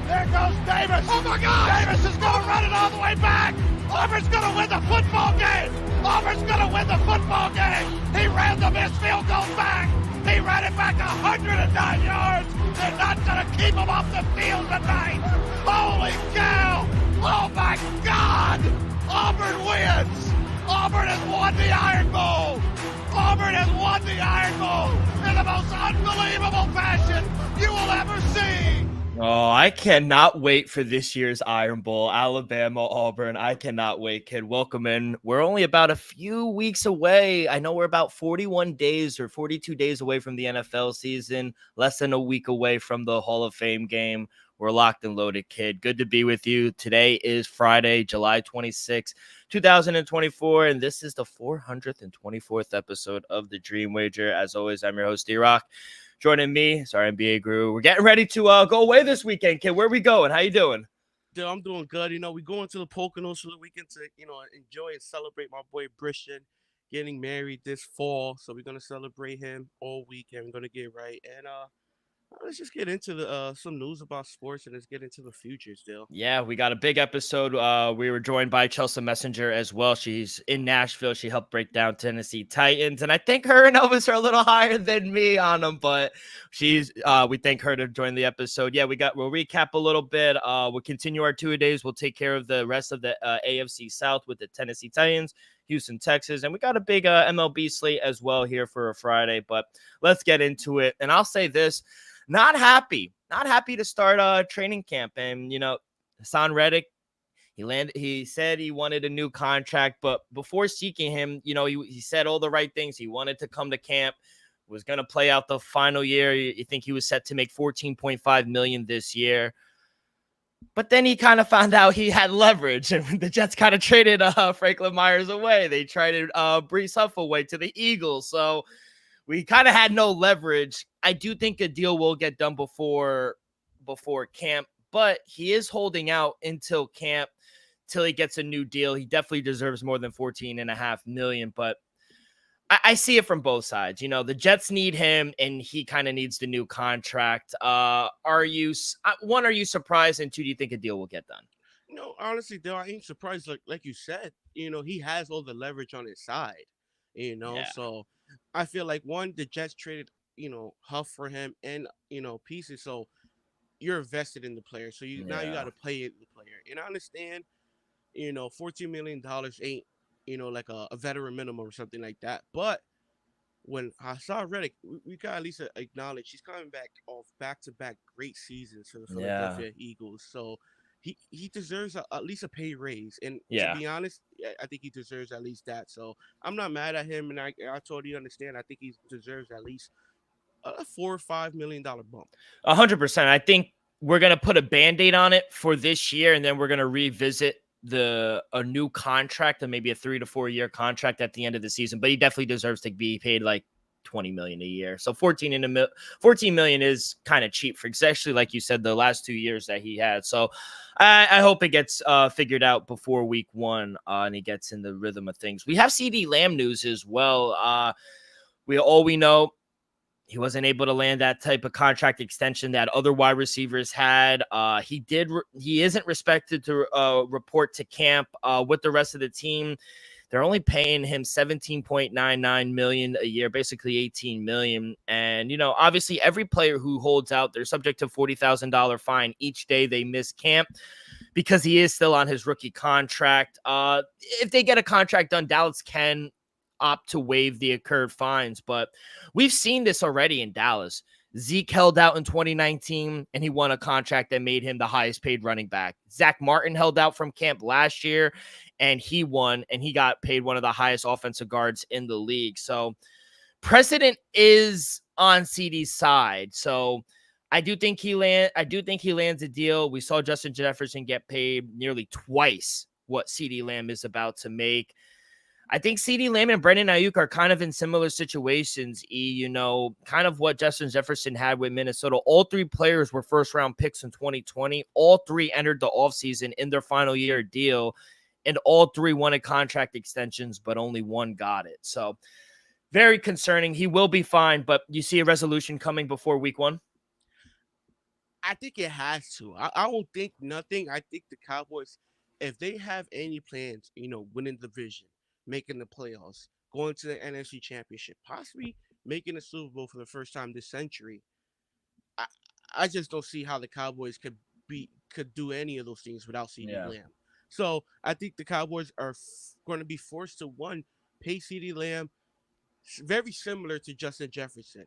There goes Davis. Oh my God! Davis is going to run it all the way back. Auburn's going to win the football game. Auburn's going to win the football game. He ran the missed field goal back. He ran it back 109 yards. They're not going to keep him off the field tonight. Holy cow. Oh my God. Auburn wins. Auburn has won the Iron Bowl. Auburn has won the Iron Bowl in the most unbelievable fashion you will ever see. Oh, I cannot wait for this year's Iron Bowl. Alabama, Auburn. I cannot wait, kid. Welcome in. We're only about a few weeks away. I know we're about 41 days or 42 days away from the NFL season, less than a week away from the Hall of Fame game. We're locked and loaded, kid. Good to be with you. Today is Friday, July 26, 2024, and this is the 424th episode of The Dream Wager. As always, I'm your host, D-Rock. Joining me is our NBA guru. We're getting ready to go away this weekend, kid. Where are we going? How you doing? Dude, I'm doing good. We going to the Poconos for the weekend to, enjoy and celebrate my boy Christian getting married this fall. So we're gonna celebrate him all weekend. We're gonna get right and let's just get into the some news about sports and let's get into the future still. Yeah, we got a big episode. We were joined by Chelsea Messenger as well. She's in Nashville. She helped break down Tennessee Titans, and I think her and Elvis are a little higher than me on them. But we thank her to join the episode. Yeah, we'll recap a little bit. We'll continue our 2-a-days. We'll take care of the rest of the AFC South with the Tennessee Titans, Houston, Texas, and we got a big MLB slate as well here for a Friday. But let's get into it. And I'll say this. Not happy to start training camp. And, Hassan Reddick, he said he wanted a new contract, but before seeking him, he said all the right things. He wanted to come to camp, was going to play out the final year. You think he was set to make $14.5 million this year. But then he kind of found out he had leverage, and the Jets kind of traded Franklin Myers away. They traded Brees Huff away to the Eagles. So we kind of had no leverage. I do think a deal will get done before camp, but he is holding out until camp, till he gets a new deal. He definitely deserves more than $14.5 million, but I see it from both sides. The Jets need him, and he kind of needs the new contract. Are you surprised, and two, do you think a deal will get done? No, honestly, though, I ain't surprised. Like you said, he has all the leverage on his side. Yeah. So I feel like the Jets traded, Huff for him and, pieces. So you're invested in the player. So now you got to play in the player. And I understand, $14 million ain't, like a veteran minimum or something like that. But when Hassan Reddick, we got at least acknowledge he's coming back off back-to-back great seasons for the Philadelphia Eagles. So he deserves at least a pay raise. And to be honest, I think he deserves at least that. So I'm not mad at him, and I totally understand. I think he deserves at least a $4 or $5 million bump. 100%. I think we're going to put a Band-Aid on it for this year, and then we're going to revisit a new contract, and maybe a 3 to 4 year contract at the end of the season. But he definitely deserves to be paid like $20 million a year. So $14 million is kind of cheap for, especially like you said, the last 2 years that he had. So I hope it gets figured out before week 1 and he gets in the rhythm of things. We have CD Lamb news as well. We know he wasn't able to land that type of contract extension that other wide receivers had. He isn't expected to report to camp with the rest of the team. They're only paying him $17.99 million a year, basically $18 million. And, obviously every player who holds out, they're subject to $40,000 fine each day they miss camp because he is still on his rookie contract. If they get a contract done, Dallas can opt to waive the incurred fines, but we've seen this already in Dallas. Zeke held out in 2019, and he won a contract that made him the highest paid running back. Zach Martin held out from camp last year, and he won, and he got paid one of the highest offensive guards in the league. So precedent is on CD's side. So I do think he lands a deal. We saw Justin Jefferson get paid nearly twice what CD Lamb is about to make. I think CD Lamb and Brandon Ayuk are kind of in similar situations, kind of what Justin Jefferson had with Minnesota. All three players were first-round picks in 2020. All three entered the offseason in their final year deal, and all three wanted contract extensions, but only one got it. So very concerning. He will be fine, but you see a resolution coming before week 1? I think it has to. I don't think nothing. I think the Cowboys, if they have any plans, winning the division, making the playoffs, going to the NFC Championship, possibly making a Super Bowl for the first time this century, I, I just don't see how the Cowboys could do any of those things without CeeDee Yeah. Lamb. So I think the Cowboys are going to be forced to pay CeeDee Lamb very similar to Justin Jefferson.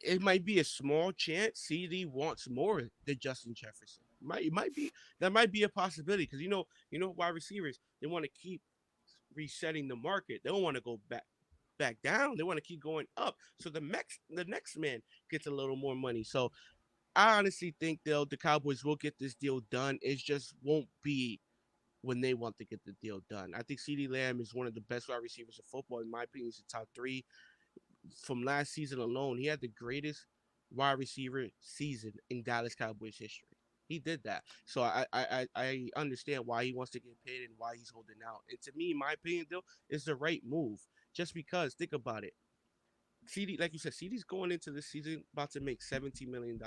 It might be a small chance CD wants more than Justin Jefferson. It might be that might be a possibility because wide receivers they want to keep resetting the market. They don't want to go back down. They want to keep going up. So the next man gets a little more money. So I honestly think the Cowboys will get this deal done. It just won't be when they want to get the deal done. I think CeeDee Lamb is one of the best wide receivers in football. In my opinion, he's the top 3 from last season alone. He had the greatest wide receiver season in Dallas Cowboys history. He did that. So I understand why he wants to get paid and why he's holding out. And to me, in my opinion, though, it's the right move. Just because, think about it. CD, like you said, CD's going into this season about to make $17 million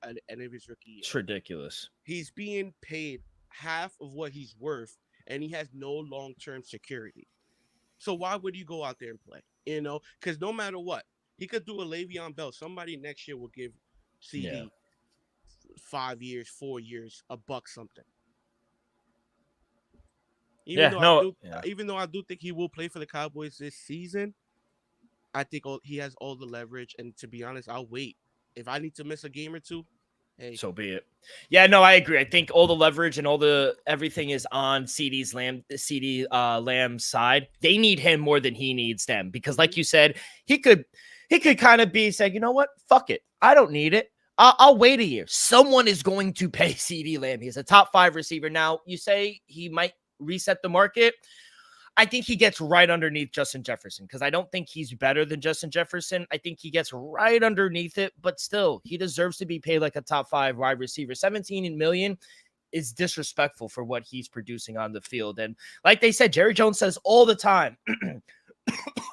at the end of his rookie year. It's ridiculous. He's being paid half of what he's worth, and he has no long-term security. So why would you go out there and play? Because no matter what, he could do a Le'Veon Bell. Somebody next year will give CD 5 years, 4 years, $1 something. Even though I do think he will play for the Cowboys this season, I think he has all the leverage. And to be honest, I'll wait. If I need to miss a game or two, hey, so be it. Yeah, no, I agree. I think all the leverage and everything is on CeeDee Lamb's side. They need him more than he needs them because, like you said, he could kind of be saying, you know what, fuck it, I don't need it. I'll wait a year. Someone is going to pay CeeDee Lamb. He's a top 5 receiver. Now, you say he might reset the market. I think he gets right underneath Justin Jefferson because I don't think he's better than Justin Jefferson. I think he gets right underneath it, but still, he deserves to be paid like a top 5 wide receiver. $17 million is disrespectful for what he's producing on the field. And like they said, Jerry Jones says all the time,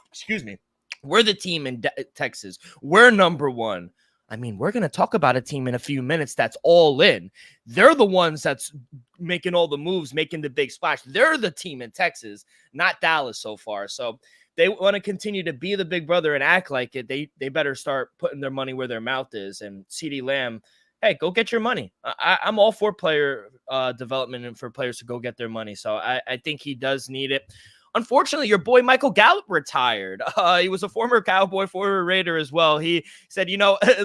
excuse me, we're the team in Texas. We're number 1. I mean, we're going to talk about a team in a few minutes that's all in. They're the ones that's making all the moves, making the big splash. They're the team in Texas, not Dallas so far. So they want to continue to be the big brother and act like it. They better start putting their money where their mouth is. And CeeDee Lamb, hey, go get your money. I'm all for player development and for players to go get their money. So I think he does need it. Unfortunately, your boy Michael Gallup retired. He was a former Cowboy, former Raider as well. He said,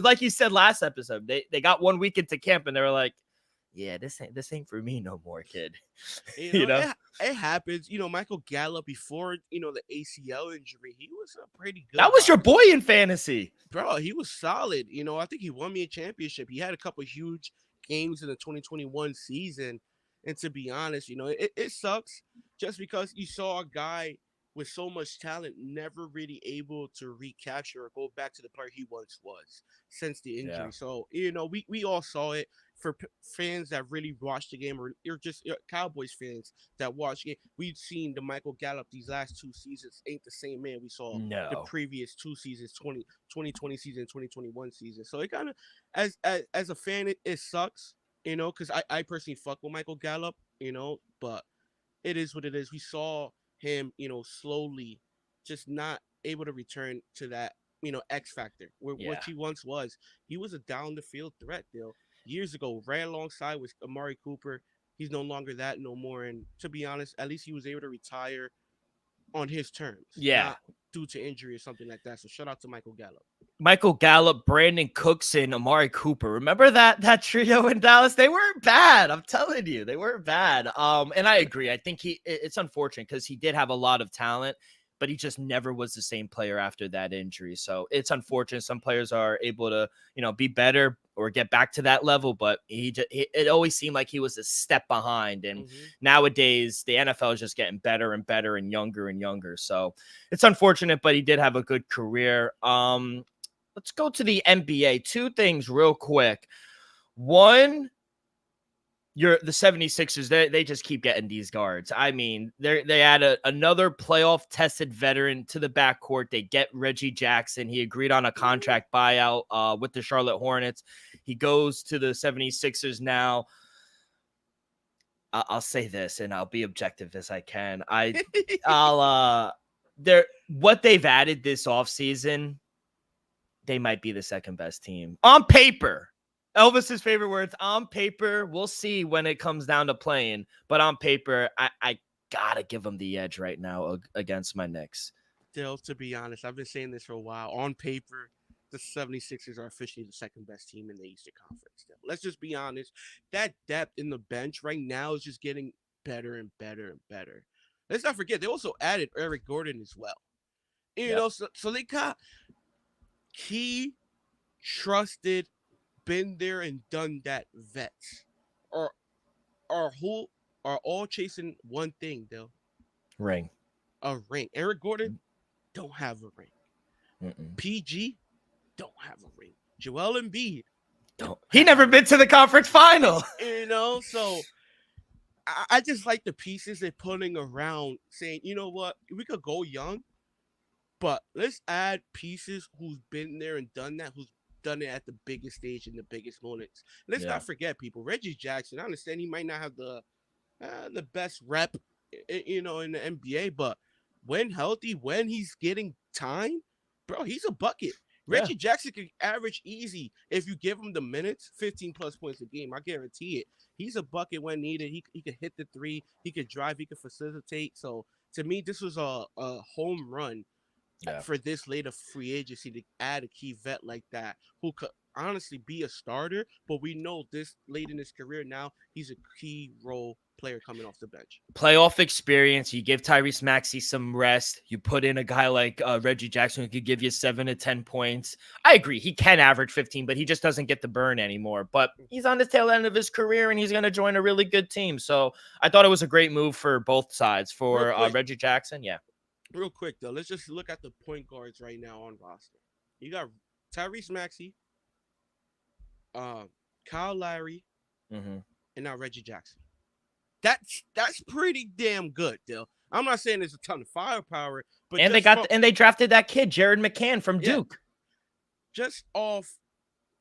like you said last episode, they got 1 week into camp and they were like, yeah, this ain't for me no more, kid. It happens. Michael Gallup before, the ACL injury, he was a pretty good. That was your boy in fantasy. Bro, he was solid. I think he won me a championship. He had a couple of huge games in the 2021 season. And to be honest, it sucks just because you saw a guy with so much talent never really able to recapture or go back to the player he once was since the injury. Yeah. So, we all saw it. For fans that really watched the game, or just Cowboys fans that watch it, we've seen the Michael Gallup these last 2 seasons ain't the same man we saw the previous 2 seasons, 2020 season, 2021 season. So it kind of, as a fan, it sucks, because I personally fuck with Michael Gallup, but it is what it is. We saw him, slowly just not able to return to that, X factor, which he once was. He was a down the field threat, years ago, ran alongside with Amari Cooper. He's no longer that no more. And to be honest, at least he was able to retire on his terms. Not due to injury or something like that. So shout out to Michael Gallup. Michael Gallup, Brandon Cooks, and Amari Cooper. Remember that trio in Dallas? They weren't bad. I'm telling you, they weren't bad. And I agree. I think it's unfortunate because he did have a lot of talent, but he just never was the same player after that injury. So it's unfortunate. Some players are able to, be better or get back to that level, but it always seemed like he was a step behind. And nowadays the NFL is just getting better and better and younger. So it's unfortunate, but he did have a good career. Let's go to the NBA. 2 things real quick. One, the 76ers, they just keep getting these guards. I mean, they add another playoff tested veteran to the backcourt. They get Reggie Jackson. He agreed on a contract buyout with the Charlotte Hornets. He goes to the 76ers now. I'll say this, and I'll be objective as I can. What they've added this offseason, they might be the second best team on paper. Elvis's favorite words, on paper. We'll see when it comes down to playing, but on paper, I gotta give them the edge right now against my Knicks. Still, to be honest, I've been saying this for a while. On paper, the 76ers are officially the second best team in the Eastern Conference. Still. Let's just be honest. That depth in the bench right now is just getting better and better and better. Let's not forget, they also added Eric Gordon as well. You know, so they got key, trusted, been there and done that vets are who are all chasing one thing, though. Ring. A ring. Eric Gordon don't have a ring. Mm-mm. PG don't have a ring. Joel Embiid don't. He never been to the conference final. You know, so I just like the pieces they're putting around, saying, you know what, we could go young, but let's add pieces who's been there and done that, who's done it at the biggest stage in the biggest moments. Let's not forget, people. Reggie Jackson, I understand he might not have the best rep, you know, in the NBA, but when healthy, when he's getting time, bro, he's a bucket. Reggie Jackson can average easy if you give him the minutes, 15 plus points a game. I guarantee it. He's a bucket when needed. He could hit the three. He could drive. He could facilitate. So to me, this was a home run for this late of free agency to add a key vet like that who could honestly be a starter. But we know this late in his career now, he's a key role player coming off the bench. Playoff experience. You give Tyrese Maxey some rest. You put in a guy like Reggie Jackson who could give you 7 to 10 points. I agree. He can average 15, but he just doesn't get the burn anymore. But he's on the tail end of his career, and he's going to join a really good team. So I thought it was a great move for both sides. For Reggie Jackson, Real quick, though, let's just look at the point guards right now on roster. You got Tyrese Maxey, Kyle Lowry, and now Reggie Jackson. That's pretty damn good, Dill. I'm not saying there's a ton of firepower, but they drafted that kid, Jared McCann from Duke. Just off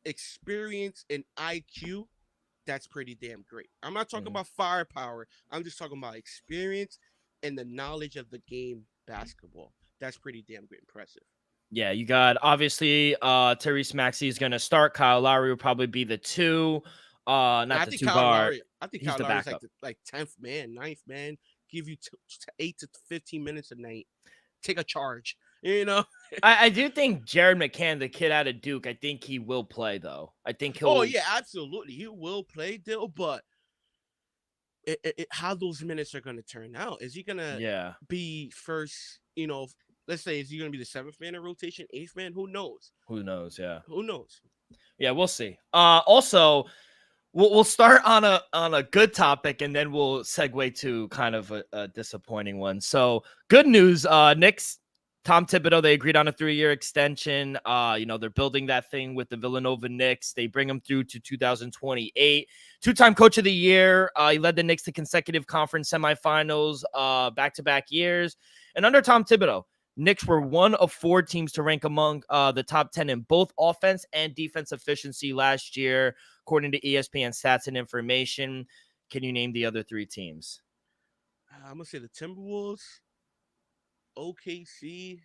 experience and IQ, that's pretty damn great. I'm not talking about firepower. I'm just talking about experience and the knowledge of the game basketball. That's pretty damn great, impressive. Yeah, you got obviously Tyrese Maxey is going to start. Kyle Lowry will probably be the 2. Not the 2 guard. I think Kyle Lowry's like 10th man, 9th man. Give you 8 to 15 minutes a night. Take a charge, you know. I do think Jared McCann, the kid out of Duke, I think he will play though. I think he'll. Oh yeah, absolutely, he will play, Dill. But how those minutes are going to turn out? Is he going to be first? You know, let's say, is he going to be the 7th man in rotation, 8th man? Who knows? Who knows? Yeah. Who knows? Yeah, we'll see. Also. We'll start on a good topic, and then we'll segue to kind of a disappointing one. So good news, Knicks, Tom Thibodeau, they agreed on a 3-year extension. You know, they're building that thing with the Villanova Knicks. They bring him through to 2028. 2-time coach of the year. He led the Knicks to consecutive conference semifinals, back-to-back years. And under Tom Thibodeau, Knicks were one of 4 teams to rank among the top 10 in both offense and defense efficiency last year, according to ESPN Stats and Information. Can you name the other 3 teams? I'm going to say the Timberwolves, OKC,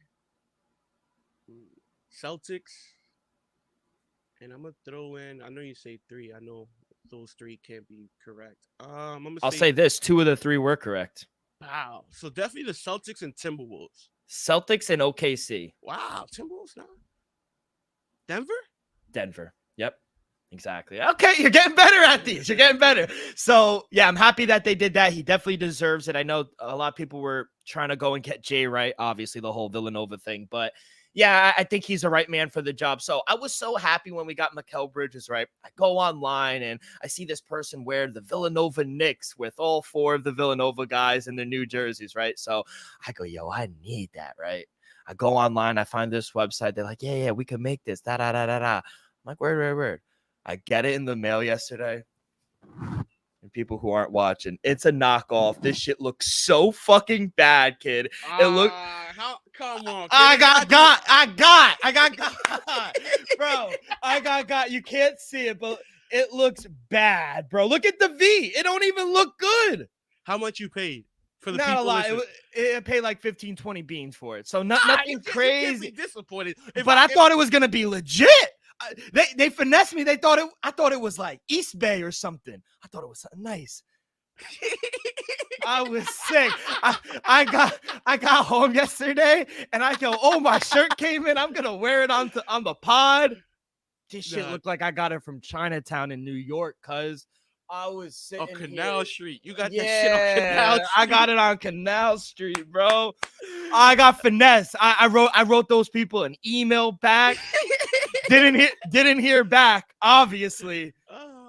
Celtics, and I'm going to throw in, I know you say 3. I know those 3 can't be correct. I'll say this, 2 of the 3 were correct. Wow. So definitely the Celtics and Timberwolves. Celtics and OKC. Wow, Timberwolves now. Denver. Yep. Exactly. Okay, you're getting better at these. You're getting better. So, yeah, I'm happy that they did that. He definitely deserves it. I know a lot of people were trying to go and get Jay right, obviously, the whole Villanova thing. But, yeah, I think he's the right man for the job. So, I was so happy when we got Mikal Bridges, right? I go online and I see this person wear the Villanova Knicks with all 4 of the Villanova guys in their new jerseys, right? So, I go, yo, I need that, right? I go online. I find this website. They're like, yeah, we can make this. I'm like, word. I get it in the mail yesterday. And people who aren't watching. It's a knockoff. This shit looks so fucking bad, kid. It come on. I got, bro. I got. You can't see it, but it looks bad, bro. Look at the V. It don't even look good. How much you paid for the Not people? A lot. It paid like 15, 20 beans for it. So nothing crazy. You can't be disappointed. But I thought it was gonna be legit. They finessed me. I thought it was like East Bay or something. I thought it was something nice. I was sick. I got home yesterday and I go, oh, my shirt came in. I'm gonna wear it on the pod. This shit looked like I got it from Chinatown in New York, cuz I was sitting Canal here. Street. You got that shit on Canal Street. I got it on Canal Street, bro. I got finesse. I wrote those people an email back. Didn't hear back. Obviously,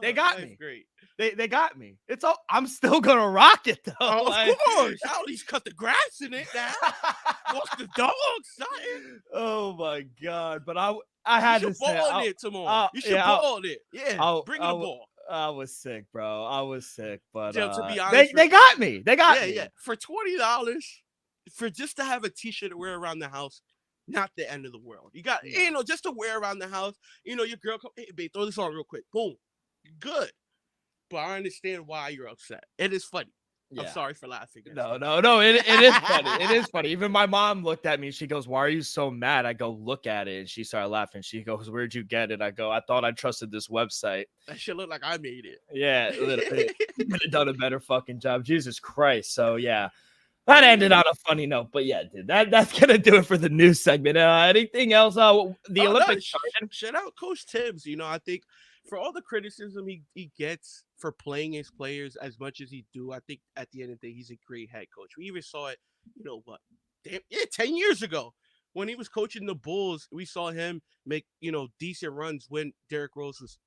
they got me. Great. They got me. It's all. I'm still gonna rock it though. Oh, of course. I at least cut the grass in it now. Walk the dog, son. Oh my god! But I had to say, ball it tomorrow. You should ball it. Yeah, bring the ball. I was sick, bro. I was sick, but to be honest, they got me. They got me. Yeah. For $20, for just to have a T-shirt to wear around the house, not the end of the world. You got, just to wear around the house. Your girl come, hey, babe, throw this on real quick. Boom, good. But I understand why you're upset. It is funny. Yeah. I'm sorry for laughing. No. It is funny. It is funny. Even my mom looked at me. She goes, "Why are you so mad?" I go, "Look at it." And she started laughing. She goes, "Where'd you get it?" I go, "I thought I trusted this website." That shit looked like I made it. Yeah, literally. Could have done a better fucking job. Jesus Christ. So yeah, that ended on a funny note. But yeah, dude, that's gonna do it for the news segment. Anything else? The Olympics. Shout out Coach Tibbs. I think for all the criticism he gets for playing his players as much as he do, I think at the end of the day, he's a great head coach. We even saw it, 10 years ago when he was coaching the Bulls. We saw him make, decent runs when Derrick Rose was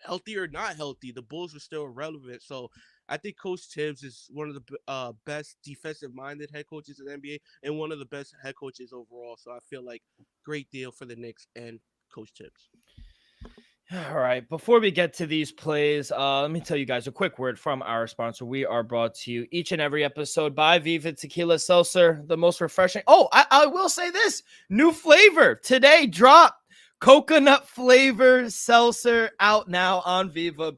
healthy or not healthy. The Bulls were still relevant. So I think Coach Tibbs is one of the best defensive-minded head coaches in the NBA and one of the best head coaches overall. So I feel like great deal for the Knicks and Coach Tibbs. All right. Before we get to these plays, let me tell you guys a quick word from our sponsor. We are brought to you each and every episode by Viva Tequila Seltzer, the most refreshing. Oh, I will say this. New flavor today dropped. Coconut flavor seltzer out now on Viva.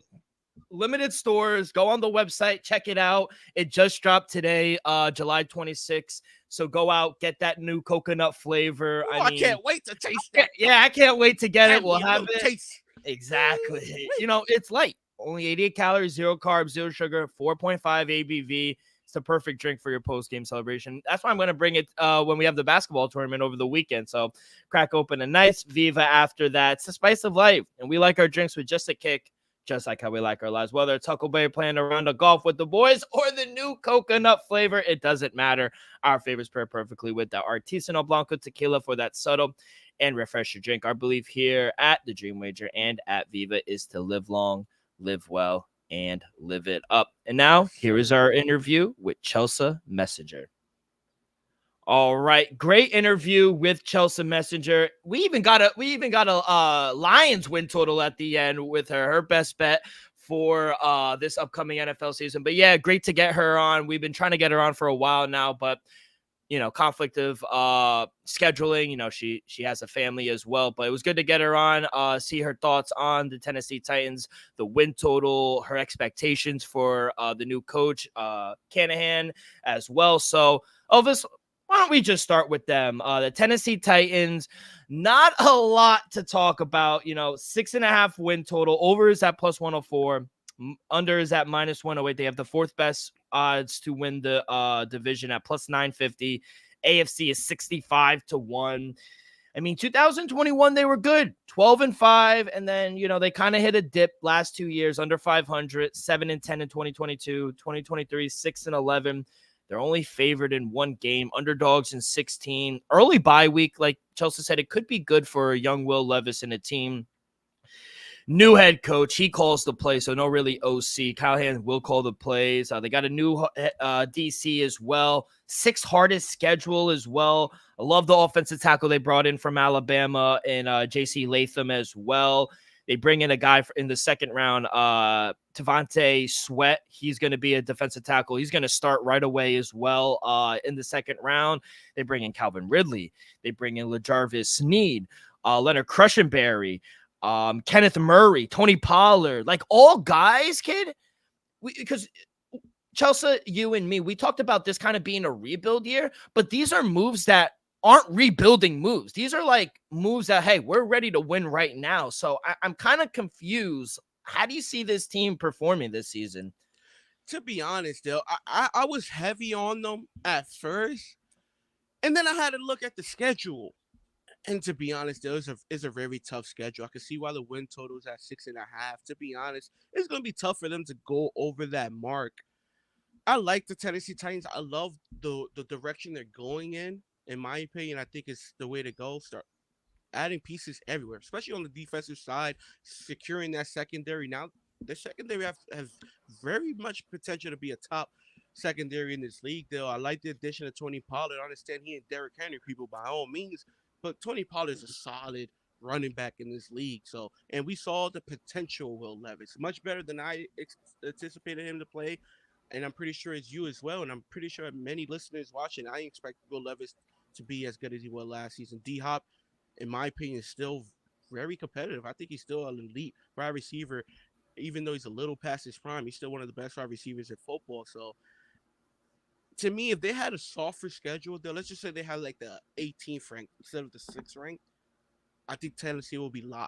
Limited stores. Go on the website. Check it out. It just dropped today, July 26th. So go out, get that new coconut flavor. I can't wait to taste it. Yeah, I can't wait to get it. We'll have it. Taste. Exactly. It's light. Only 88 calories, 0 carbs, 0 sugar, 4.5 ABV. It's the perfect drink for your post-game celebration. That's why I'm going to bring it when we have the basketball tournament over the weekend. So crack open a nice Viva after that. It's the spice of life. And we like our drinks with just a kick, just like how we like our lives. Whether it's Huckleberry playing a round of golf with the boys or the new coconut flavor, it doesn't matter. Our favorites pair perfectly with the Artisanal Blanco tequila for that subtle and refresh your drink. Our belief here at the Dream Wager and at Viva is to live long, live well, and live it up. And now here is our interview with Chelsea Messenger. All right, great interview with Chelsea Messenger. We even got a Lions win total at the end with her best bet for this upcoming NFL season. But yeah, great to get her on. We've been trying to get her on for a while now, but conflict of scheduling. She has a family as well, but it was good to get her on, see her thoughts on the Tennessee Titans, the win total, her expectations for the new coach, Shanahan, as well. So, Elvis, why don't we just start with them? The Tennessee Titans, not a lot to talk about. 6.5 win total. Over is at plus 104. Under is at minus 108. They have the fourth best odds to win the division at plus 950. AFC is 65-1. 2021 they were good, 12-5, and then they kind of hit a dip last 2 years, under 500, 7-10 in 2022, 2023, 6-11. They're only favored in one game, underdogs in 16. Early bye week, like Chelsea said, it could be good for young Will Levis and a team. New head coach, he calls the play, so no really OC. Callahan will call the plays. They got a new DC as well. 6th hardest schedule as well. I love the offensive tackle they brought in from Alabama and J.C. Latham as well. They bring in a guy in the second round, Devontae Sweat. He's going to be a defensive tackle. He's going to start right away as well in the second round. They bring in Calvin Ridley. They bring in LaJarvis Sneed, Leonard Crushenberry, Kenneth Murray, Tony Pollard, like all guys, kid. Because Chelsea, you and me, we talked about this kind of being a rebuild year, but these are moves that aren't rebuilding moves. These are like moves that, hey, we're ready to win right now. So I'm kind of confused. How do you see this team performing this season? To be honest, though, I was heavy on them at first, and then I had to look at the schedule. And to be honest, it's a very tough schedule. I can see why the win total is at 6.5. To be honest, it's going to be tough for them to go over that mark. I like the Tennessee Titans. I love the direction they're going in. In my opinion, I think it's the way to go. Start adding pieces everywhere, especially on the defensive side, securing that secondary. Now, the secondary has very much potential to be a top secondary in this league, though. I like the addition of Tony Pollard. I understand he and Derrick Henry people by all means, but Tony Pollard is a solid running back in this league. So, and we saw the potential of Will Levis, much better than I anticipated him to play. And I'm pretty sure it's you as well. And I'm pretty sure many listeners watching, I expect Will Levis to be as good as he was last season. D-Hop, in my opinion, is still very competitive. I think he's still an elite wide receiver. Even though he's a little past his prime, he's still one of the best wide receivers in football. So, to me, if they had a softer schedule, though, let's just say they had like the 18th rank instead of the 6th rank, I think Tennessee will be live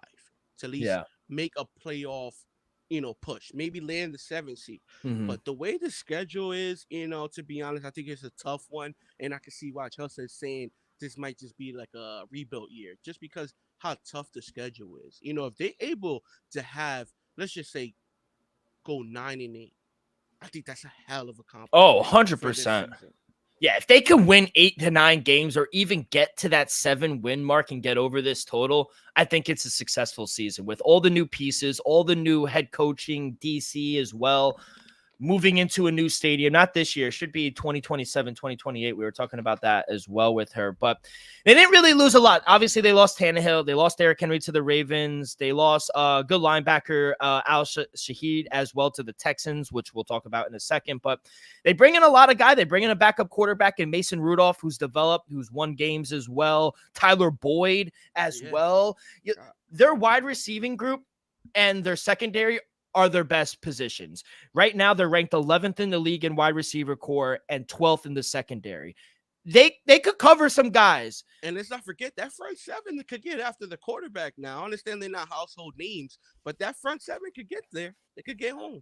to at least make a playoff, push. Maybe land the 7th seed. Mm-hmm. But the way the schedule is, to be honest, I think it's a tough one. And I can see why Chelsea is saying this might just be like a rebuild year, just because how tough the schedule is. If they're able to have, let's just say, go 9-8, I think that's a hell of a compliment. Oh, 100%. Yeah, if they can win 8 to 9 games or even get to that 7-win mark and get over this total, I think it's a successful season with all the new pieces, all the new head coaching, DC as well, moving into a new stadium. Not this year. It should be 2027, 2028. We were talking about that as well with her. But they didn't really lose a lot. Obviously, they lost Tannehill. They lost Derrick Henry to the Ravens. They lost good linebacker Al Shahid as well to the Texans, which we'll talk about in a second. But they bring in a lot of guys. They bring in a backup quarterback in Mason Rudolph, who's developed, who's won games as well. Tyler Boyd as well. Their wide receiving group and their secondary are their best positions. Right now, they're ranked 11th in the league in wide receiver core and 12th in the secondary. They could cover some guys. And let's not forget that front 7 could get after the quarterback now. I understand they're not household names, but that front 7 could get there. They could get home.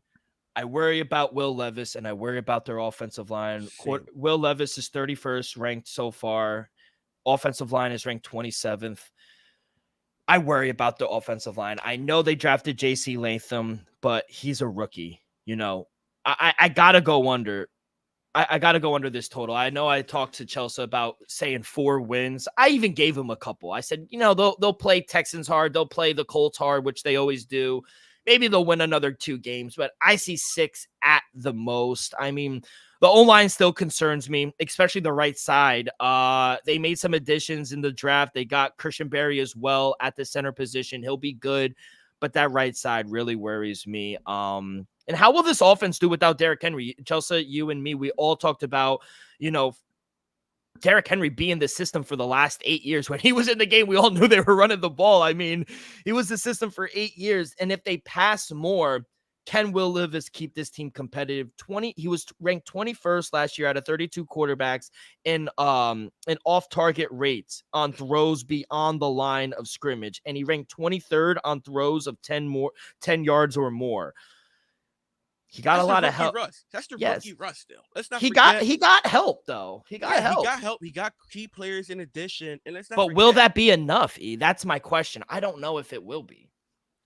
I worry about Will Levis, and I worry about their offensive line. Will Levis is 31st ranked so far. Offensive line is ranked 27th. I worry about the offensive line. I know they drafted J.C. Latham, but he's a rookie. I gotta go under. I gotta go under this total. I know I talked to Chelsea about saying 4 wins. I even gave him a couple. I said, they'll play Texans hard. They'll play the Colts hard, which they always do. Maybe they'll win another 2 games, but I see 6 at the most. I mean, the O-line still concerns me, especially the right side. They made some additions in the draft. They got Christian Berry as well at the center position. He'll be good, but that right side really worries me. And how will this offense do without Derrick Henry? Chelsea, you and me, we all talked about, Derrick Henry being the system for the last 8 years. When he was in the game, we all knew they were running the ball. I mean, he was the system for 8 years. And if they pass more, can Will Levis keep this team competitive? He was ranked 21st last year out of 32 quarterbacks in off-target rates on throws beyond the line of scrimmage, and he ranked 23rd on throws of 10 yards or more. He got a lot of help. That's the rookie Russ still. Let's not he got help though. He got help. He got help. He got key players in addition. And let's not But will that be enough, E? That's my question. I don't know if it will be.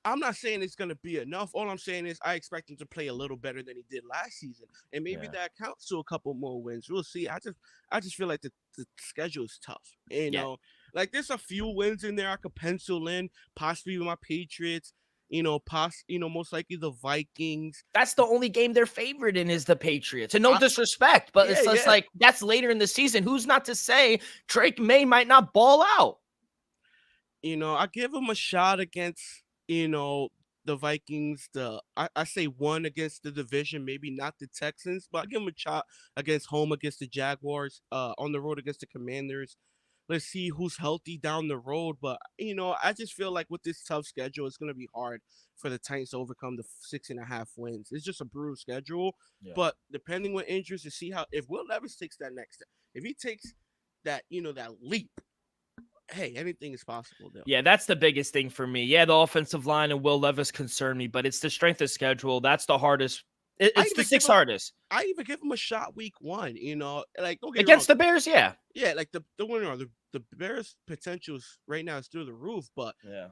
I'm not saying it's going to be enough. All I'm saying is I expect him to play a little better than he did last season. And maybe that counts to a couple more wins. We'll see. I just feel like the schedule is tough. Like there's a few wins in there I could pencil in, possibly with my Patriots. Most likely the Vikings. That's the only game they're favored in is the Patriots. And no disrespect, but it's just like that's later in the season. Who's not to say Drake May might not ball out? I give him a shot against you know, the Vikings, I say one against the division, maybe not the Texans, but I give them a shot against home against the Jaguars, on the road against the Commanders. Let's see who's healthy down the road. But I just feel like with this tough schedule, it's gonna be hard for the Titans to overcome the 6.5 wins. It's just a brutal schedule. Yeah. But depending on injuries, to see how if Will Levis takes that next step, if he takes that that leap, hey, anything is possible though. Yeah, that's the biggest thing for me. Yeah, the offensive line and Will Levis concern me, but it's the strength of schedule. That's the hardest. It's the sixth hardest. I even give him a shot week 1. Like don't get me Against wrong. the Bears, yeah. Yeah, like the winner, the Bears' potential right now is through the roof. But Yeah.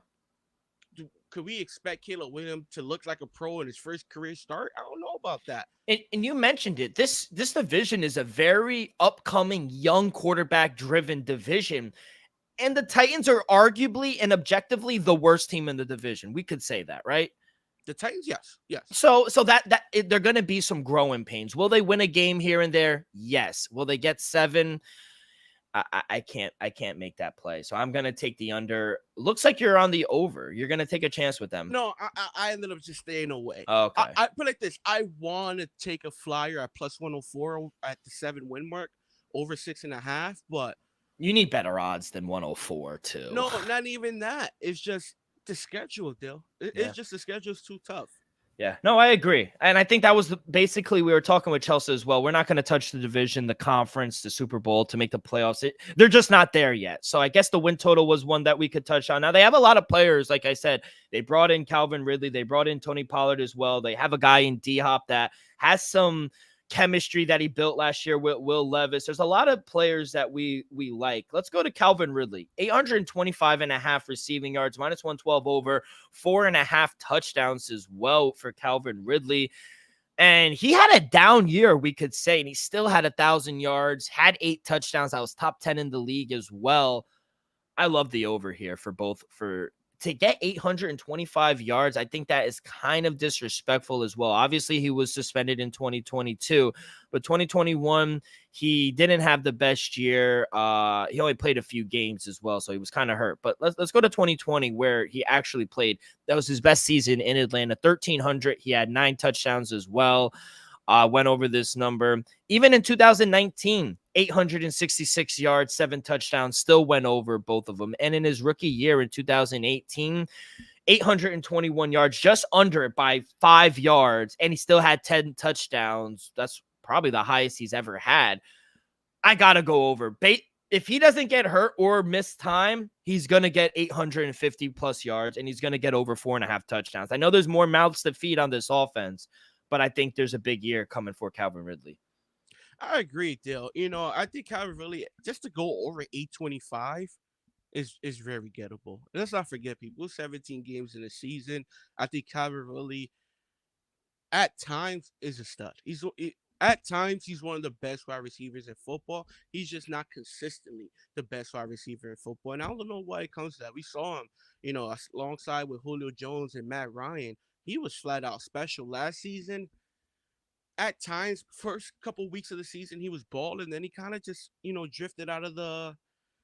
could we expect Caleb Williams to look like a pro in his first career start? I don't know about that. And you mentioned it. This division is a very upcoming young quarterback driven division. And the Titans are arguably and objectively the worst team in the division. We could say that, right? The Titans, yes. So that they're going to be some growing pains. Will they win a game here and there? Yes. Will they get 7? I can't make that play. So I'm going to take the under. Looks like you're on the over. You're going to take a chance with them. No, I ended up just staying away. Okay. I put it like this. I want to take a flyer at plus 104 at the 7 win mark over 6.5, but you need better odds than 104 too. No, not even that. It's just the schedule, Dill. It's just the schedule's too tough. Yeah, no, I agree. And I think that was basically, we were talking with Chelsea as well. We're not going to touch the division, the conference, the Super Bowl to make the playoffs. They're just not there yet. So I guess the win total was one that we could touch on. Now, they have a lot of players. Like I said, they brought in Calvin Ridley. They brought in Tony Pollard as well. They have a guy in D-Hop that has some chemistry that he built last year with Will Levis. There's a lot of players that we like. Let's go to Calvin Ridley. 825.5 receiving yards, minus 112 over, 4.5 touchdowns as well for Calvin Ridley. And he had a down year, we could say, and he still had 1,000 yards, had 8 touchdowns. I was top 10 in the league as well. I love the over here to get 825 yards. I think that is kind of disrespectful as well. Obviously, he was suspended in 2022, but 2021, he didn't have the best year. He only played a few games as well, so he was kind of hurt. But let's go to 2020, where he actually played. That was his best season in Atlanta, 1,300. He had 9 touchdowns as well. Went over this number. Even in 2019, 866 yards, 7 touchdowns, still went over both of them. And in his rookie year in 2018, 821 yards, just under it by 5 yards, and he still had 10 touchdowns. That's probably the highest he's ever had. I got to go over. If he doesn't get hurt or miss time, he's going to get 850 plus yards, and he's going to get over 4.5 touchdowns. I know there's more mouths to feed on this offense, but I think there's a big year coming for Calvin Ridley. I agree, Dale. I think Calvin Ridley, just to go over 825 is very gettable. And let's not forget, people, 17 games in a season. I think Calvin Ridley, at times, is a stud. At times, he's one of the best wide receivers in football. He's just not consistently the best wide receiver in football. And I don't know why it comes to that. We saw him, alongside with Julio Jones and Matt Ryan. He was flat out special last season. At times, first couple weeks of the season, he was balling. Then he kind of just, drifted out of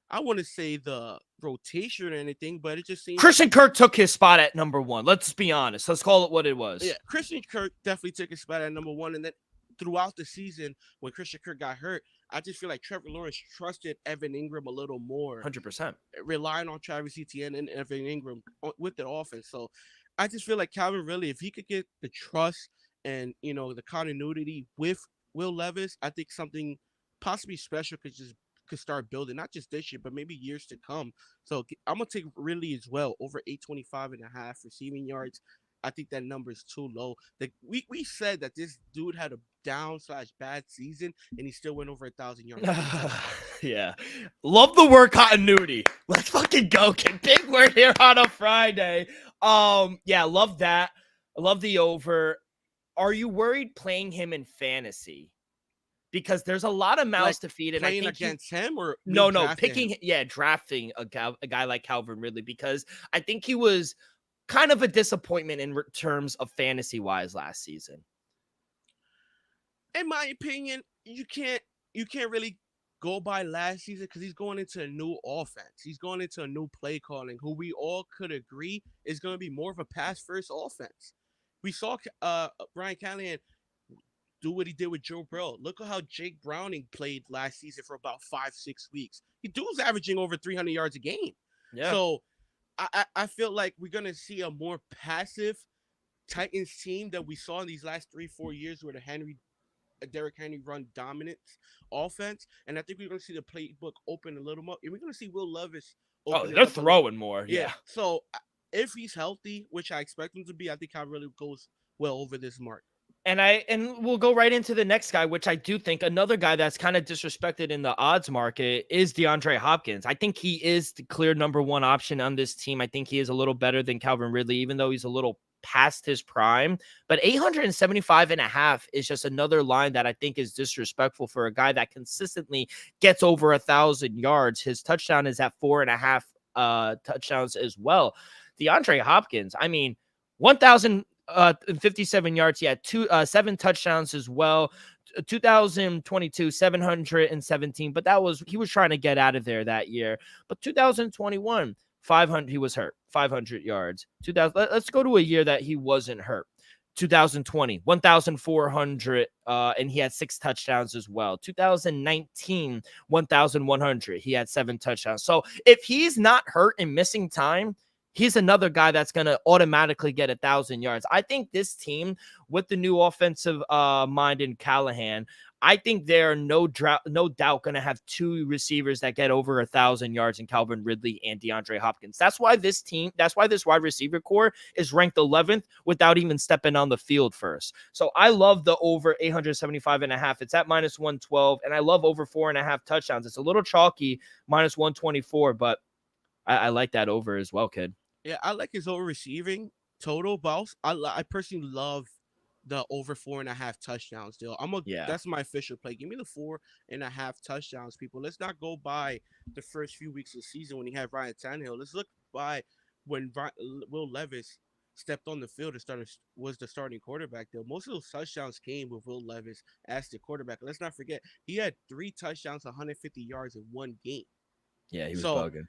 I want to say the rotation or anything, but it just seems Christian Kirk took his spot at number 1. Let's be honest. Let's call it what it was. Yeah, Christian Kirk definitely took his spot at number 1. And then throughout the season, when Christian Kirk got hurt, I just feel like Trevor Lawrence trusted Evan Ingram a little more. 100%. Relying on Travis Etienne and Evan Ingram with the offense. So I just feel like Calvin Ridley, if he could get the trust and, the continuity with Will Levis, I think something possibly special could start building, not just this year, but maybe years to come. So I'm going to take Ridley as well, over 825.5 receiving yards. I think that number is too low. We said that this dude had a down/bad season, and he still went over 1,000 yards. Yeah. Love the word continuity. Let's fucking go. Big word here on a Friday. Yeah, love that. I love the over. Are you worried playing him in fantasy? Because there's a lot of mouths to feed. And playing against him or drafting a guy like Calvin Ridley, because I think he was kind of a disappointment in terms of fantasy wise last season. In my opinion, you can't really go by last season because he's going into a new offense. He's going into a new play calling, who we all could agree is going to be more of a pass first offense. We saw Brian Callahan do what he did with Joe Burrow. Look at how Jake Browning played last season for about 5-6 weeks. He was averaging over 300 yards a game. Yeah. So I feel like we're gonna see a more passive Titans team that we saw in these last 3-4 years, where Derrick Henry run dominance offense, and I think we're gonna see the playbook open a little more, and we're gonna see Will Levis open. Oh, they're throwing more. Yeah. So if he's healthy, which I expect him to be, I think Calvin really goes well over this mark. And we'll go right into the next guy, which I do think another guy that's kind of disrespected in the odds market is DeAndre Hopkins. I think he is the clear number one option on this team. I think he is a little better than Calvin Ridley, even though he's a little past his prime. But 875.5 is just another line that I think is disrespectful for a guy that consistently gets over 1,000 yards. His touchdown is at 4.5 touchdowns as well. DeAndre Hopkins, I mean, 1,057 yards. He had 7 touchdowns as well. 2022, 717, but he was trying to get out of there that year. But 2021, 500, he was hurt, 500 yards. Let's go to a year that he wasn't hurt. 2020, 1,400, and he had 6 touchdowns as well. 2019, 1,100. He had 7 touchdowns. So if he's not hurt and missing time, he's another guy that's going to automatically get 1,000 yards. I think this team, with the new offensive mind in Callahan, I think they're no doubt going to have 2 receivers that get over 1,000 yards in Calvin Ridley and DeAndre Hopkins. That's why this wide receiver core is ranked 11th without even stepping on the field first. So I love the over 875.5. It's at -112, and I love over 4.5 touchdowns. It's a little chalky, -124, but I like that over as well, kid. Yeah, I like his over receiving total, but I personally love the over 4.5 touchdowns deal. That's my official play. Give me the 4.5 touchdowns, people. Let's not go by the first few weeks of the season when he had Ryan Tannehill. Let's look by when Will Levis stepped on the field and was the starting quarterback there. Most of those touchdowns came with Will Levis as the quarterback. Let's not forget, he had 3 touchdowns, 150 yards in one game. Yeah, he was bugging.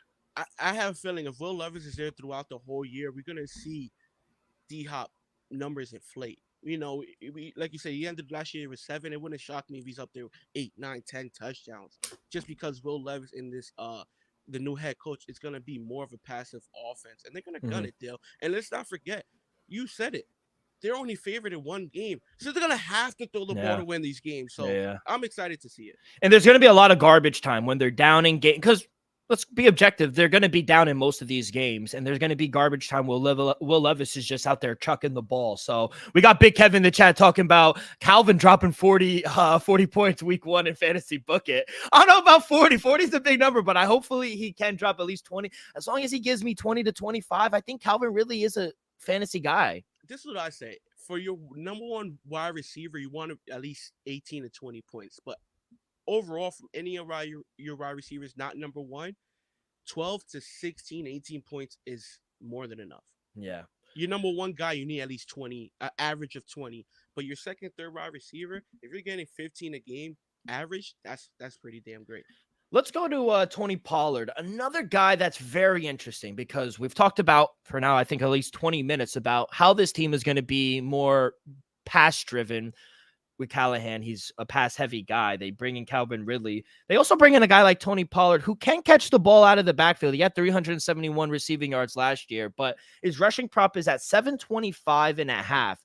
I have a feeling if Will Levis is there throughout the whole year, we're going to see D-Hop numbers inflate. You know, like you said, he ended last year with 7. It wouldn't shock me if he's up there with 8, 9, 10 touchdowns. Just because Will Levis in this, the new head coach, it's going to be more of a passive offense. And they're going to gun it, Dale. And let's not forget, you said it, they're only favored in one game. So they're going to have to throw the ball to win these games. So I'm excited to see it. And there's going to be a lot of garbage time when they're down in game, because let's be objective. They're going to be down in most of these games, and there's going to be garbage time. Will Levis is just out there chucking the ball. So we got Big Kevin in the chat talking about Calvin dropping 40 points week 1 in fantasy. Book it. I don't know about 40. 40 is a big number, but hopefully he can drop at least 20. As long as he gives me 20 to 25, I think Calvin really is a fantasy guy. This is what I say. For your number one wide receiver, you want at least 18 to 20 points. But overall, from any of your wide receivers, not number one, 12 to 16, 18 points is more than enough. Yeah. Your number one guy, you need at least 20, average of 20. But your second, third wide receiver, if you're getting 15 a game average, that's pretty damn great. Let's go to Tony Pollard, another guy that's very interesting because we've talked about, for now, I think at least 20 minutes about how this team is going to be more pass-driven. With Callahan, he's a pass-heavy guy. They bring in Calvin Ridley. They also bring in a guy like Tony Pollard who can catch the ball out of the backfield. He had 371 receiving yards last year, but his rushing prop is at 725.5.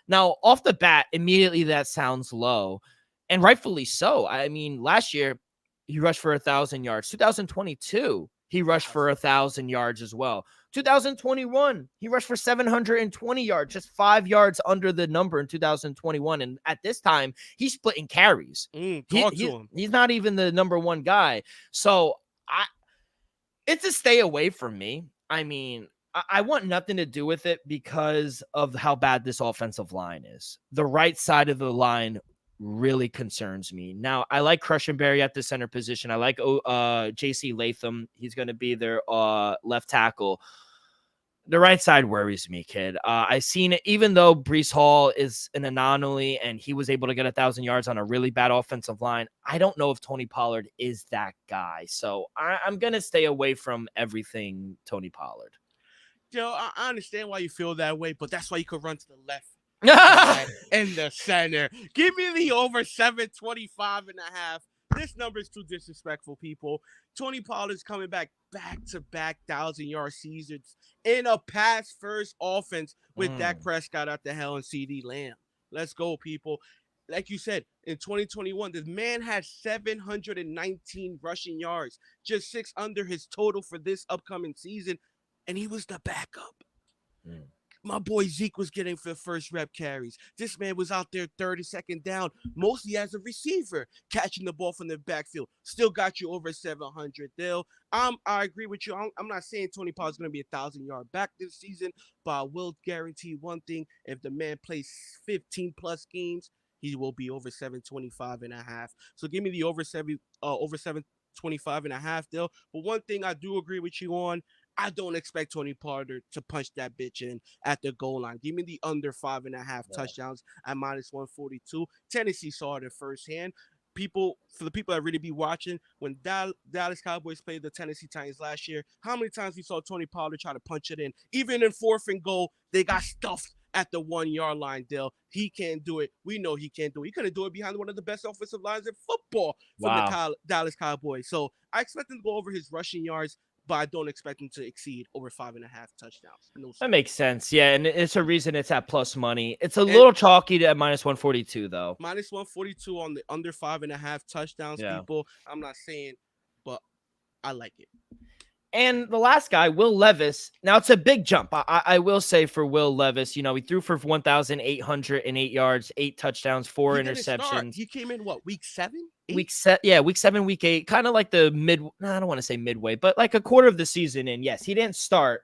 Now, off the bat, immediately that sounds low, and rightfully so. I mean, last year, he rushed for 1,000 yards. 2022, he rushed for 1,000 yards as well. 2021, he rushed for 720 yards, just 5 yards under the number in 2021. And at this time, he's splitting carries. Talk to him. He's not even the number one guy. So it's a stay away from me. I mean, I want nothing to do with it because of how bad this offensive line is. The right side of the line really concerns me. Now, I like Crushenberry at the center position. I like J.C. Latham. He's going to be their left tackle. The right side worries me, kid. I've seen it, even though Breece Hall is an anomaly and he was able to get 1,000 yards on a really bad offensive line. I don't know if Tony Pollard is that guy. So I'm going to stay away from everything Tony Pollard. Joe, I understand why you feel that way, but that's why you could run to the left side and the center. Give me the over 725 and a half. This number is too disrespectful, people. Tony Pollard's coming back-to-back 1,000-yard seasons in a pass-first offense with Dak Prescott at the hell and CeeDee Lamb. Let's go, people. Like you said, in 2021, this man had 719 rushing yards, just 6 under his total for this upcoming season, and he was the backup. My boy Zeke was getting for the first rep carries. This man was out there 30-second down, mostly as a receiver, catching the ball from the backfield. Still got you over 700, Dale. I agree with you. I'm not saying Tony Pollard's going to be 1,000-yard back this season, but I will guarantee one thing. If the man plays 15-plus games, he will be over 725 and a half. So give me the over 725 and a half, Dale. But one thing I do agree with you on, I don't expect Tony Pollard to punch that bitch in at the goal line. Give me the under 5.5 touchdowns at -142. Tennessee saw it firsthand. For the people that really be watching, when Dallas Cowboys played the Tennessee Titans last year, how many times we saw Tony Pollard try to punch it in? Even in 4th and goal, they got stuffed at the 1-yard line, Dale. He can't do it. We know he can't do it. He couldn't do it behind one of the best offensive lines in football from the Dallas Cowboys. So I expect him to go over his rushing yards, but I don't expect him to exceed over 5.5 touchdowns. No, that makes sense. Yeah, and it's a reason it's at plus money. It's a little chalky to at -142, though. -142 on the under 5.5 touchdowns, people. I'm not saying, but I like it. And the last guy, Will Levis. Now, it's a big jump. I will say for Will Levis, he threw for 1,808 yards, 8 touchdowns, 4 interceptions. He came in, week 7? Week 7, week 8, kind of like the I don't want to say midway, but like a quarter of the season in. Yes, he didn't start.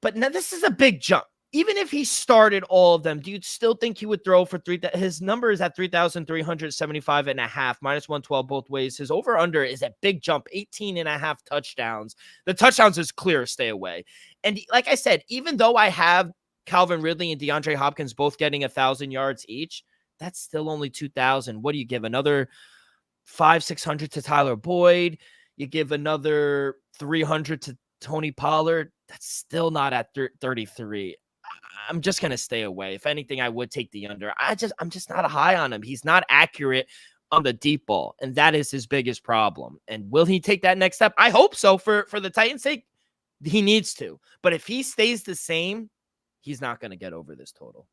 But now this is a big jump. Even if he started all of them, do you still think he would throw for 3? His number is at 3,375 and a half, -112 both ways. His over-under is a big jump, 18 and a half touchdowns. The touchdowns is clear, stay away. And like I said, even though I have Calvin Ridley and DeAndre Hopkins both getting 1,000 yards each, that's still only 2,000. What do you give? Another 500-600 to Tyler Boyd? You give another 300 to Tony Pollard? That's still not at 33. I'm just going to stay away. If anything, I would take the under. I'm just not high on him. He's not accurate on the deep ball, and that is his biggest problem. And will he take that next step? I hope so. For the Titans' sake, he needs to. But if he stays the same, he's not going to get over this total.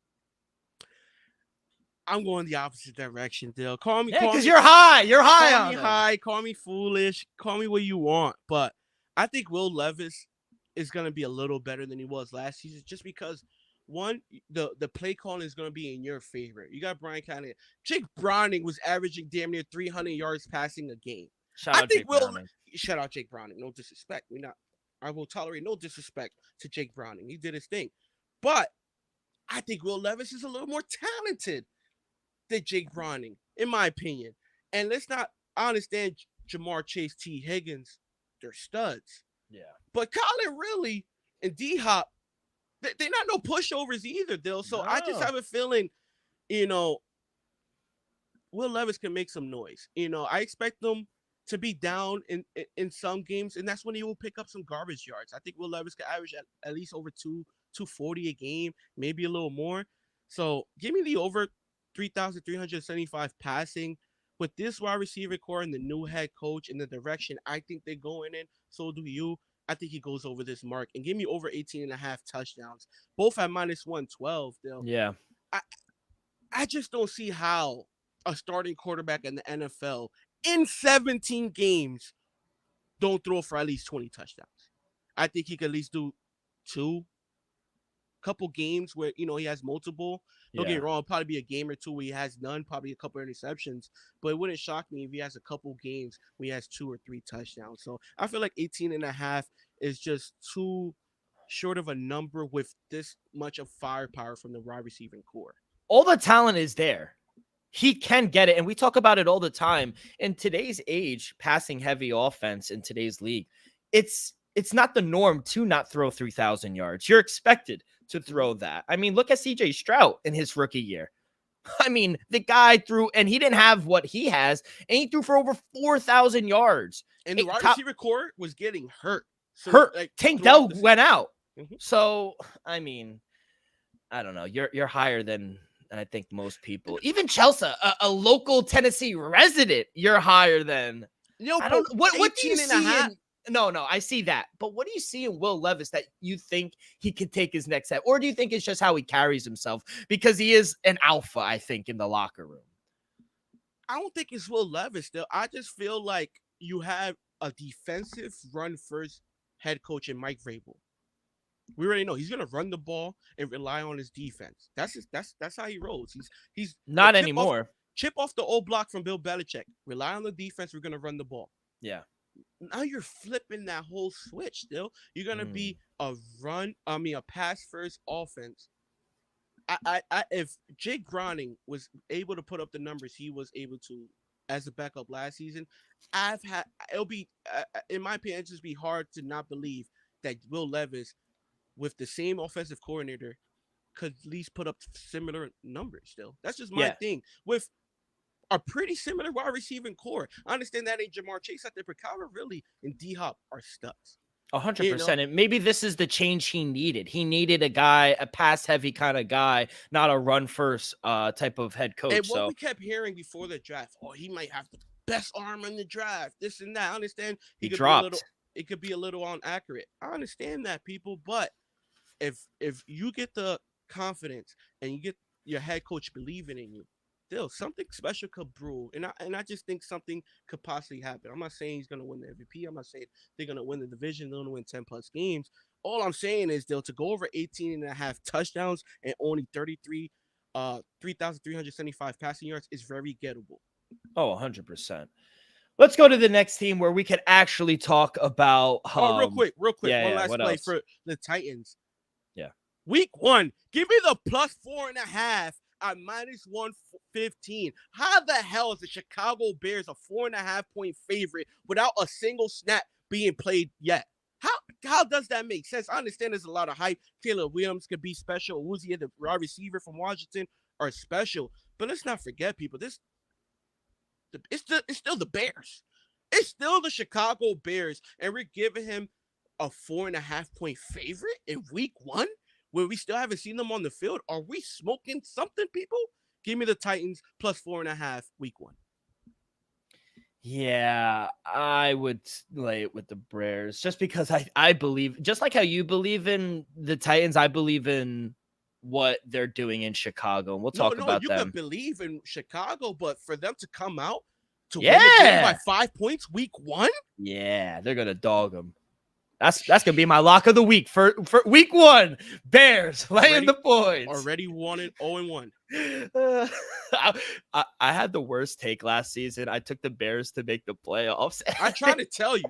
I'm going the opposite direction, Dale. Call me, because you're high. You're high on me. High. Call me foolish. Call me what you want. But I think Will Levis is going to be a little better than he was last season, just because. One, the play calling is going to be in your favor. You got Brian Callahan. Jake Browning was averaging damn near 300 yards passing a game. Shout out Jake Browning. No disrespect. I will tolerate no disrespect to Jake Browning. He did his thing. But I think Will Levis is a little more talented than Jake Browning, in my opinion. And I understand Jamar Chase, T. Higgins, they're studs. Yeah. But Colin Ridley and D-Hop, they're not no pushovers either, Dill. So I just have a feeling, Will Levis can make some noise. I expect them to be down in some games, and that's when he will pick up some garbage yards. I think Will Levis can average at least over 240 a game, maybe a little more. So give me the over 3,375 passing. With this wide receiver core and the new head coach and the direction I think they're going in, so do you. I think he goes over this mark, and give me over 18 and a half touchdowns. Both at -112, Dill. Yeah. I just don't see how a starting quarterback in the NFL in 17 games don't throw for at least 20 touchdowns. I think he could at least do 2. Couple games where, he has multiple. Don't get me wrong, probably be a game or 2 where he has none, probably a couple of interceptions. But it wouldn't shock me if he has a couple games where he has 2 or 3 touchdowns. So I feel like 18 and a half is just too short of a number with this much of firepower from the wide receiving core. All the talent is there. He can get it. And we talk about it all the time. In today's age, passing heavy offense in today's league, it's it's not the norm to not throw 3,000 yards. You're expected to throw that. I mean, look at CJ Stroud in his rookie year. I mean, the guy threw, and he didn't have what he has, and he threw for over 4,000 yards. And the wide receiver core was getting hurt. So, Tank Dell went out. Mm-hmm. So, I mean, I don't know. You're higher than I think most people. Even Chelsea, a local Tennessee resident, you're higher than. I don't. What do you see? No, I see that. But what do you see in Will Levis that you think he could take his next step? Or do you think it's just how he carries himself? Because he is an alpha, I think, in the locker room. I don't think it's Will Levis, though. I just feel like you have a defensive run-first head coach in Mike Vrabel. We already know he's going to run the ball and rely on his defense. That's how he rolls. He's not anymore. Chip off the old block from Bill Belichick. Rely on the defense. We're going to run the ball. Yeah. Now you're flipping that whole switch still. You're going to be a pass-first offense. If Jake Browning was able to put up the numbers he was able to as a backup last season, it'll be, in my opinion, it'll just be hard to not believe that Will Levis, with the same offensive coordinator, could at least put up similar numbers still. That's just my thing. With a pretty similar wide receiving core. I understand that ain't Jamar Chase out there, but Calvin Ridley and D-Hop are studs. 100%. And maybe this is the change he needed. He needed a pass-heavy kind of guy, not a run-first type of head coach. And what we kept hearing before the draft, he might have the best arm in the draft, this and that. I understand he dropped. It could be a little inaccurate. I understand that, people, but if you get the confidence and you get your head coach believing in you, still something special could brew. And I just think something could possibly happen. I'm not saying he's going to win the MVP. I'm not saying they're going to win the division. They're going to win 10-plus games. All I'm saying is to go over 18.5 touchdowns and only 3,375 passing yards is very gettable. Oh, 100%. Let's go to the next team where we can actually talk about. Real quick. Yeah, One last play else? for the Titans. Yeah. Week 1. Give me the plus 4.5 at minus 115. How the hell is the Chicago Bears a 4.5-point favorite without a single snap being played yet? How does that make sense? I understand there's a lot of hype. Taylor Williams could be special. Uzi, the wide receiver from Washington, are special. But let's not forget, people, it's still the Bears. It's still the Chicago Bears, and we're giving him a 4.5-point favorite in week 1? Where we still haven't seen them on the field. Are we smoking something, people? Give me the Titans plus 4.5 week 1. Yeah, I would lay it with the Bears just because I believe, just like how you believe in the Titans, I believe in what they're doing in Chicago. And we'll talk about them. You can believe in Chicago, but for them to come out to win the game by 5 points week 1? Yeah, they're going to dog them. That's gonna be my lock of the week for week 1. Bears laying the points. Already won it 0-1. I had the worst take last season. I took the Bears to make the playoffs. I try to tell you.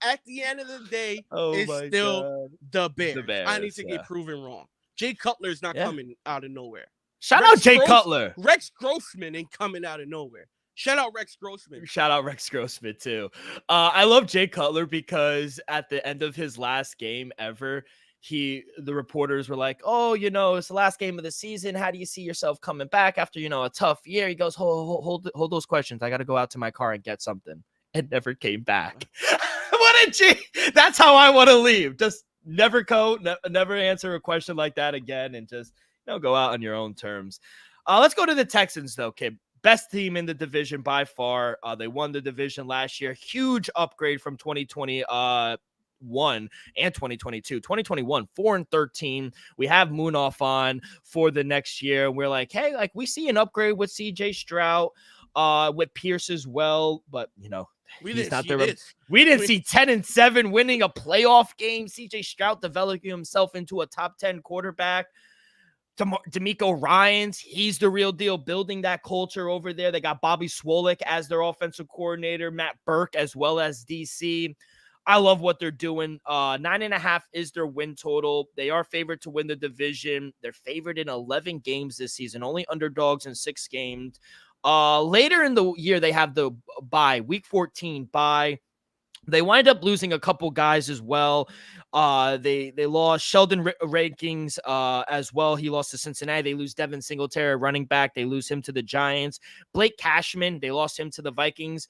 At the end of the day, it's still the Bears. I need to get proven wrong. Jay Cutler's not coming out of nowhere. Shout out Jay Cutler. Rex Grossman ain't coming out of nowhere. Shout out Rex Grossman. Shout out Rex Grossman, too. I love Jay Cutler because at the end of his last game ever, the reporters were like, it's the last game of the season. How do you see yourself coming back after, a tough year? He goes, hold those questions. I got to go out to my car and get something. And never came back. What a G. That's how I want to leave. Just never never answer a question like that again and just, go out on your own terms. Let's go to the Texans, though, kid. Best team in the division by far. They won the division last year. Huge upgrade from 2021 and 2022. 2021, 4-13. We have Moonoff on for the next year. We're like, hey, we see an upgrade with CJ Stroud, with Pierce as well. But, we didn't see 10-7 winning a playoff game. CJ Stroud developing himself into a top 10 quarterback. D'Amico Ryans, he's the real deal, building that culture over there. They got Bobby Swolick as their offensive coordinator, Matt Burke as well as DC. I love what they're doing. 9.5 is their win total. They are favored to win the division. They're favored in 11 games this season, only underdogs in 6 games. Later in the year, they have the bye, week 14 bye. They wind up losing a couple guys as well. They lost Sheldon Rankings as well. He lost to Cincinnati. They lose Devin Singletary, running back. They lose him to the Giants. Blake Cashman, they lost him to the Vikings.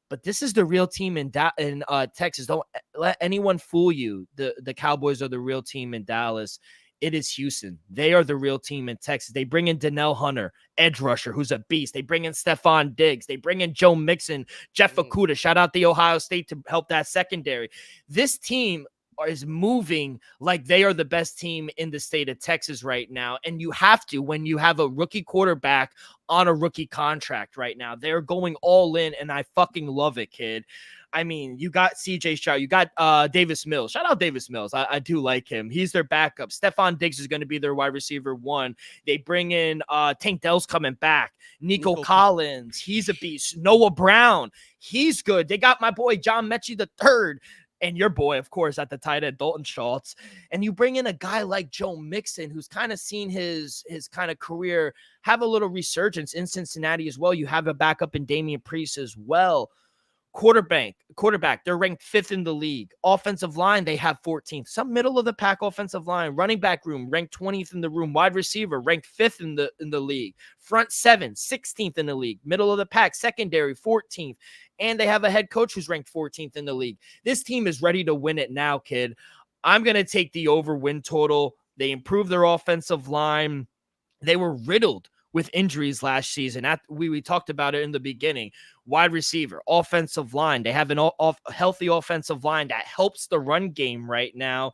But this is the real team in Texas. Don't let anyone fool you. The Cowboys are the real team in Dallas. It is Houston. They are the real team in Texas. They bring in Donnell Hunter, edge rusher, who's a beast. They bring in Stephon Diggs. They bring in Joe Mixon, Jeff Okudah. Shout out the Ohio State to help that secondary. This team is moving like they are the best team in the state of Texas right now. And you have to, when you have a rookie quarterback on a rookie contract right now. They're going all in, and I fucking love it, kid. I mean, you got CJ Stroud, you got Davis Mills. Shout out Davis Mills. I do like him. He's their backup. Stephon Diggs is going to be their wide receiver 1. They bring in Tank Dell's coming back. Nico Collins, he's a beast. Noah Brown, he's good. They got my boy John Mechie III. And your boy, of course, at the tight end, Dalton Schultz. And you bring in a guy like Joe Mixon, who's kind of seen his kind of career have a little resurgence in Cincinnati as well. You have a backup in Damian Priest as well. Quarterback, they're ranked 5th in the league. Offensive line, they have 14th. Some middle of the pack offensive line. Running back room, ranked 20th in the room. Wide receiver, ranked 5th in the league. Front 7, 16th in the league. Middle of the pack, secondary, 14th. And they have a head coach who's ranked 14th in the league. This team is ready to win it now, kid. I'm going to take the over win total. They improved their offensive line. They were riddled with injuries last season. We talked about it in the beginning. Wide receiver, offensive line. They have a healthy offensive line that helps the run game right now.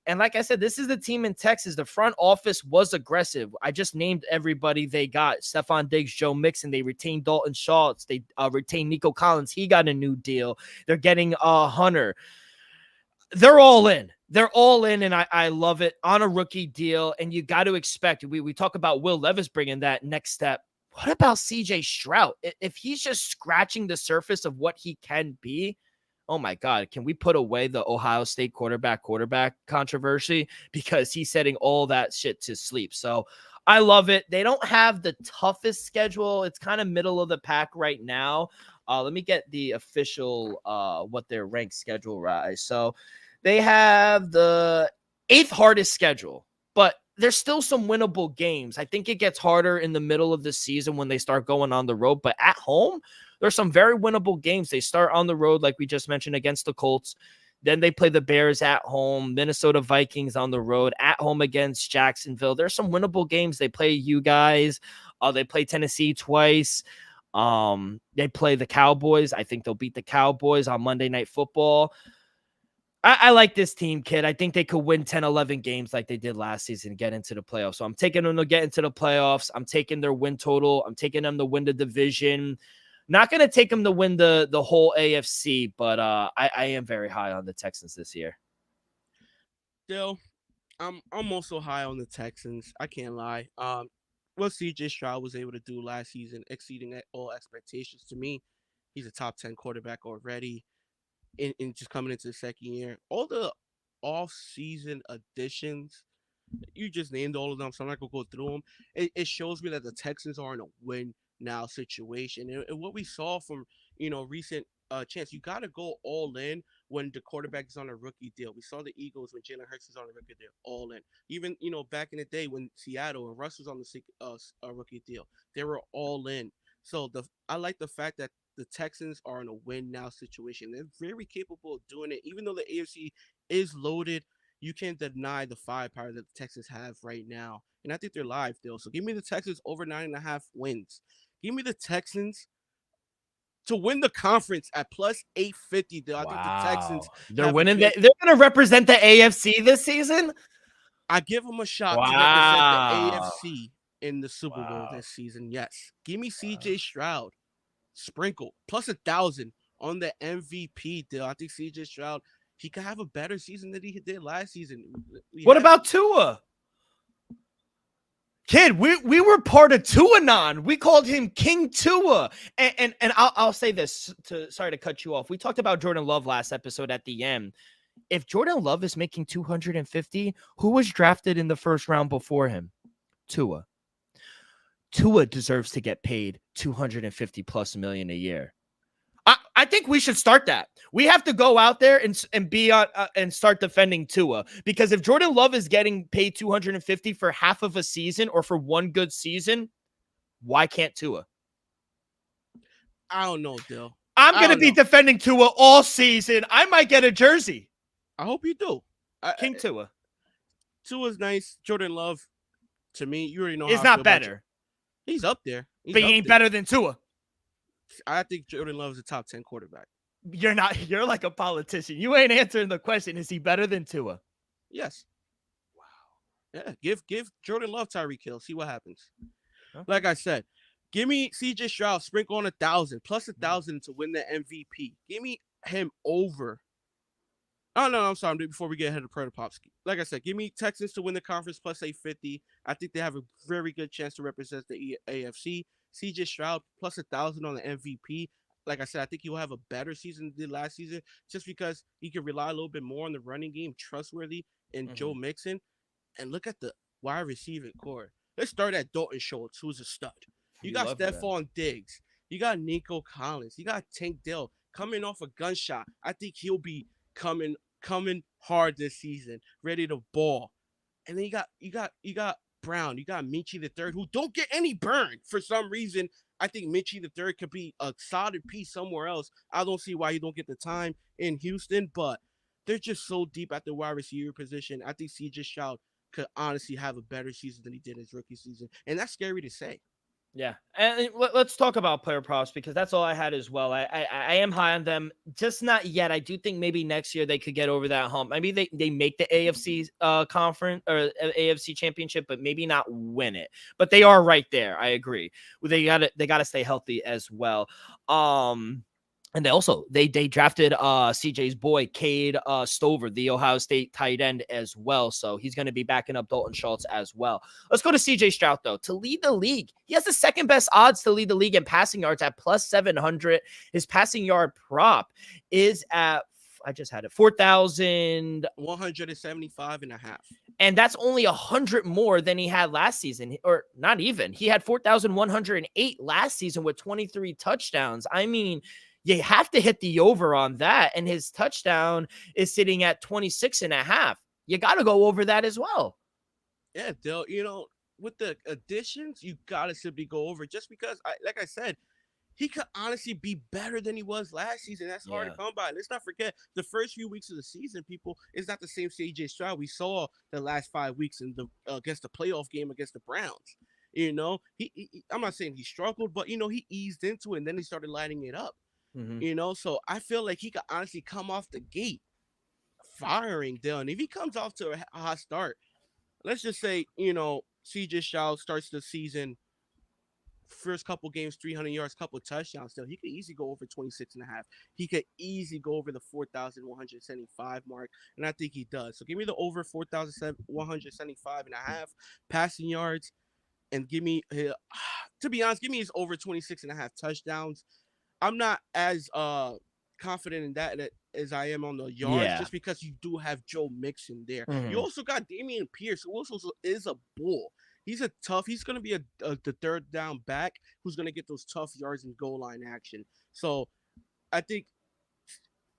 And like I said, this is the team in Texas. The front office was aggressive. I just named everybody they got. Stephon Diggs, Joe Mixon. They retained Dalton Schultz. They retained Nico Collins. He got a new deal. They're getting Hunter. They're all in. They're all in, and I love it, on a rookie deal. And you got to expect, we talk about Will Levis bringing that next step. What about CJ Stroud? If he's just scratching the surface of what he can be, oh my God, can we put away the Ohio State quarterback controversy? Because he's setting all that shit to sleep. So I love it. They don't have the toughest schedule. It's kind of middle of the pack right now. Let me get the official what their ranked schedule rise. So they have the 8th hardest schedule, but there's still some winnable games. I think it gets harder in the middle of the season when they start going on the road, but at home, there's some very winnable games. They start on the road, like we just mentioned, against the Colts. Then they play the Bears at home, Minnesota Vikings on the road, at home against Jacksonville. There's some winnable games. They play you guys. They play Tennessee twice. They play the Cowboys. I think they'll beat the Cowboys on Monday Night Football. I like this team, kid. I think they could win 10, 11 games like they did last season and get into the playoffs. So I'm taking them to get into the playoffs. I'm taking their win total. I'm taking them to win the division. Not going to take them to win the whole AFC, but I am very high on the Texans this year. Still, I'm also high on the Texans. I can't lie. What CJ Stroud was able to do last season, exceeding all expectations. To me, he's a top 10 quarterback already. In just coming into the second year, all the off-season additions, you just named all of them, so I'm not gonna go through them. It shows me that the Texans are in a win now situation, and what we saw from recent chance, you got to go all in when the quarterback is on a rookie deal. We saw the Eagles when Jalen Hurts is on a rookie deal, all in. Even back in the day when Seattle and Russ was on the rookie deal, they were all in. So I like the fact that the Texans are in a win now situation. They're very capable of doing it. Even though the AFC is loaded, you can't deny the firepower that the Texans have right now. And I think they're live still. So give me the Texans over 9.5 wins. Give me the Texans to win the conference at plus 850. Wow. I think the Texans they're winning. They're going to represent the AFC this season. I give them a shot to represent the AFC in the Super Bowl this season. Yes. Give me CJ Stroud. Sprinkle plus 1,000 on the MVP deal. I think CJ Stroud, he could have a better season than he did last season. What about Tua? Kid, we were part of Tuanon. We called him King Tua. And I'll say this, sorry to cut you off. We talked about Jordan Love last episode at the end. If Jordan Love is making 250, who was drafted in the first round before him? Tua. Tua deserves to get paid $250+ million a year. I think we should start that. We have to go out there and be on and start defending Tua, because if Jordan Love is getting paid $250 for half of a season or for one good season, why can't Tua? I don't know, Dill. I'm going to be defending Tua all season. I might get a jersey. I hope you do. King Tua. Tua's nice. Jordan Love, to me, you already know he's not better. He's up there. But he ain't better than Tua. I think Jordan Love is a top 10 quarterback. You're not. You're like a politician. You ain't answering the question. Is he better than Tua? Yes. Wow. Yeah. Give Jordan Love Tyreek Hill. See what happens. Okay. Like I said, give me C.J. Stroud. Sprinkle on 1,000 plus 1,000 to win the MVP. Give me him over. Oh no, I'm sorry. Before we get ahead of Predator Popski, like I said, give me Texans to win the conference plus 850. I think they have a very good chance to represent the AFC. C.J. Stroud plus 1,000 on the MVP. Like I said, I think he'll have a better season than he did last season, just because he can rely a little bit more on the running game, trustworthy, and Joe Mixon. And look at the wide receiving core. Let's start at Dalton Schultz, who's a stud. You got Stephon Diggs. You got Nico Collins. You got Tank Dell coming off a gunshot. I think he'll be coming hard this season, ready to ball. And then you got Brown, you got Minshew the third, who don't get any burn for some reason. I think Minshew the third could be a solid piece somewhere else. I don't see why you don't get the time in Houston, but they're just so deep at the wide receiver position. I think CJ Stroud could honestly have a better season than he did in his rookie season, and that's scary to say. Yeah, and let's talk about player props, because that's all I had as well. I am high on them, just not yet. I do think maybe next year they could get over that hump. Maybe they make the AFC conference or AFC championship, but maybe not win it. But they are right there. I agree. They gotta stay healthy as well. And they drafted CJ's boy, Cade Stover, the Ohio State tight end as well. So he's going to be backing up Dalton Schultz as well. Let's go to CJ Stroud, though. To lead the league, he has the second best odds to lead the league in passing yards at plus 700. His passing yard prop is at, I just had it, 4,175.5. And that's only 100 more than he had last season, or not even. He had 4,108 last season with 23 touchdowns. I mean, you have to hit the over on that. And his touchdown is sitting at 26.5. You got to go over that as well. Yeah, Dale, with the additions, you got to simply go over, just because, like I said, he could honestly be better than he was last season. That's hard to come by. Let's not forget, the first few weeks of the season, people, is not the same CJ Stroud we saw the last 5 weeks in the against the playoff game against the Browns. He I'm not saying he struggled, but, he eased into it, and then he started lighting it up. So I feel like he could honestly come off the gate firing Dylan. If he comes off to a hot start, let's just say, CJ Stroud starts the season, first couple games, 300 yards, couple touchdowns. Still, he could easily go over 26.5. He could easily go over the 4,175 mark, and I think he does. So give me the over 4,175.5 passing yards, and give me, to be honest, give me his over 26.5 touchdowns. I'm not as confident in that as I am on the yards, just because you do have Joe Mixon there. You also got Damian Pierce, who also is a bull. He's going to be the third down back who's going to get those tough yards and goal line action. So I think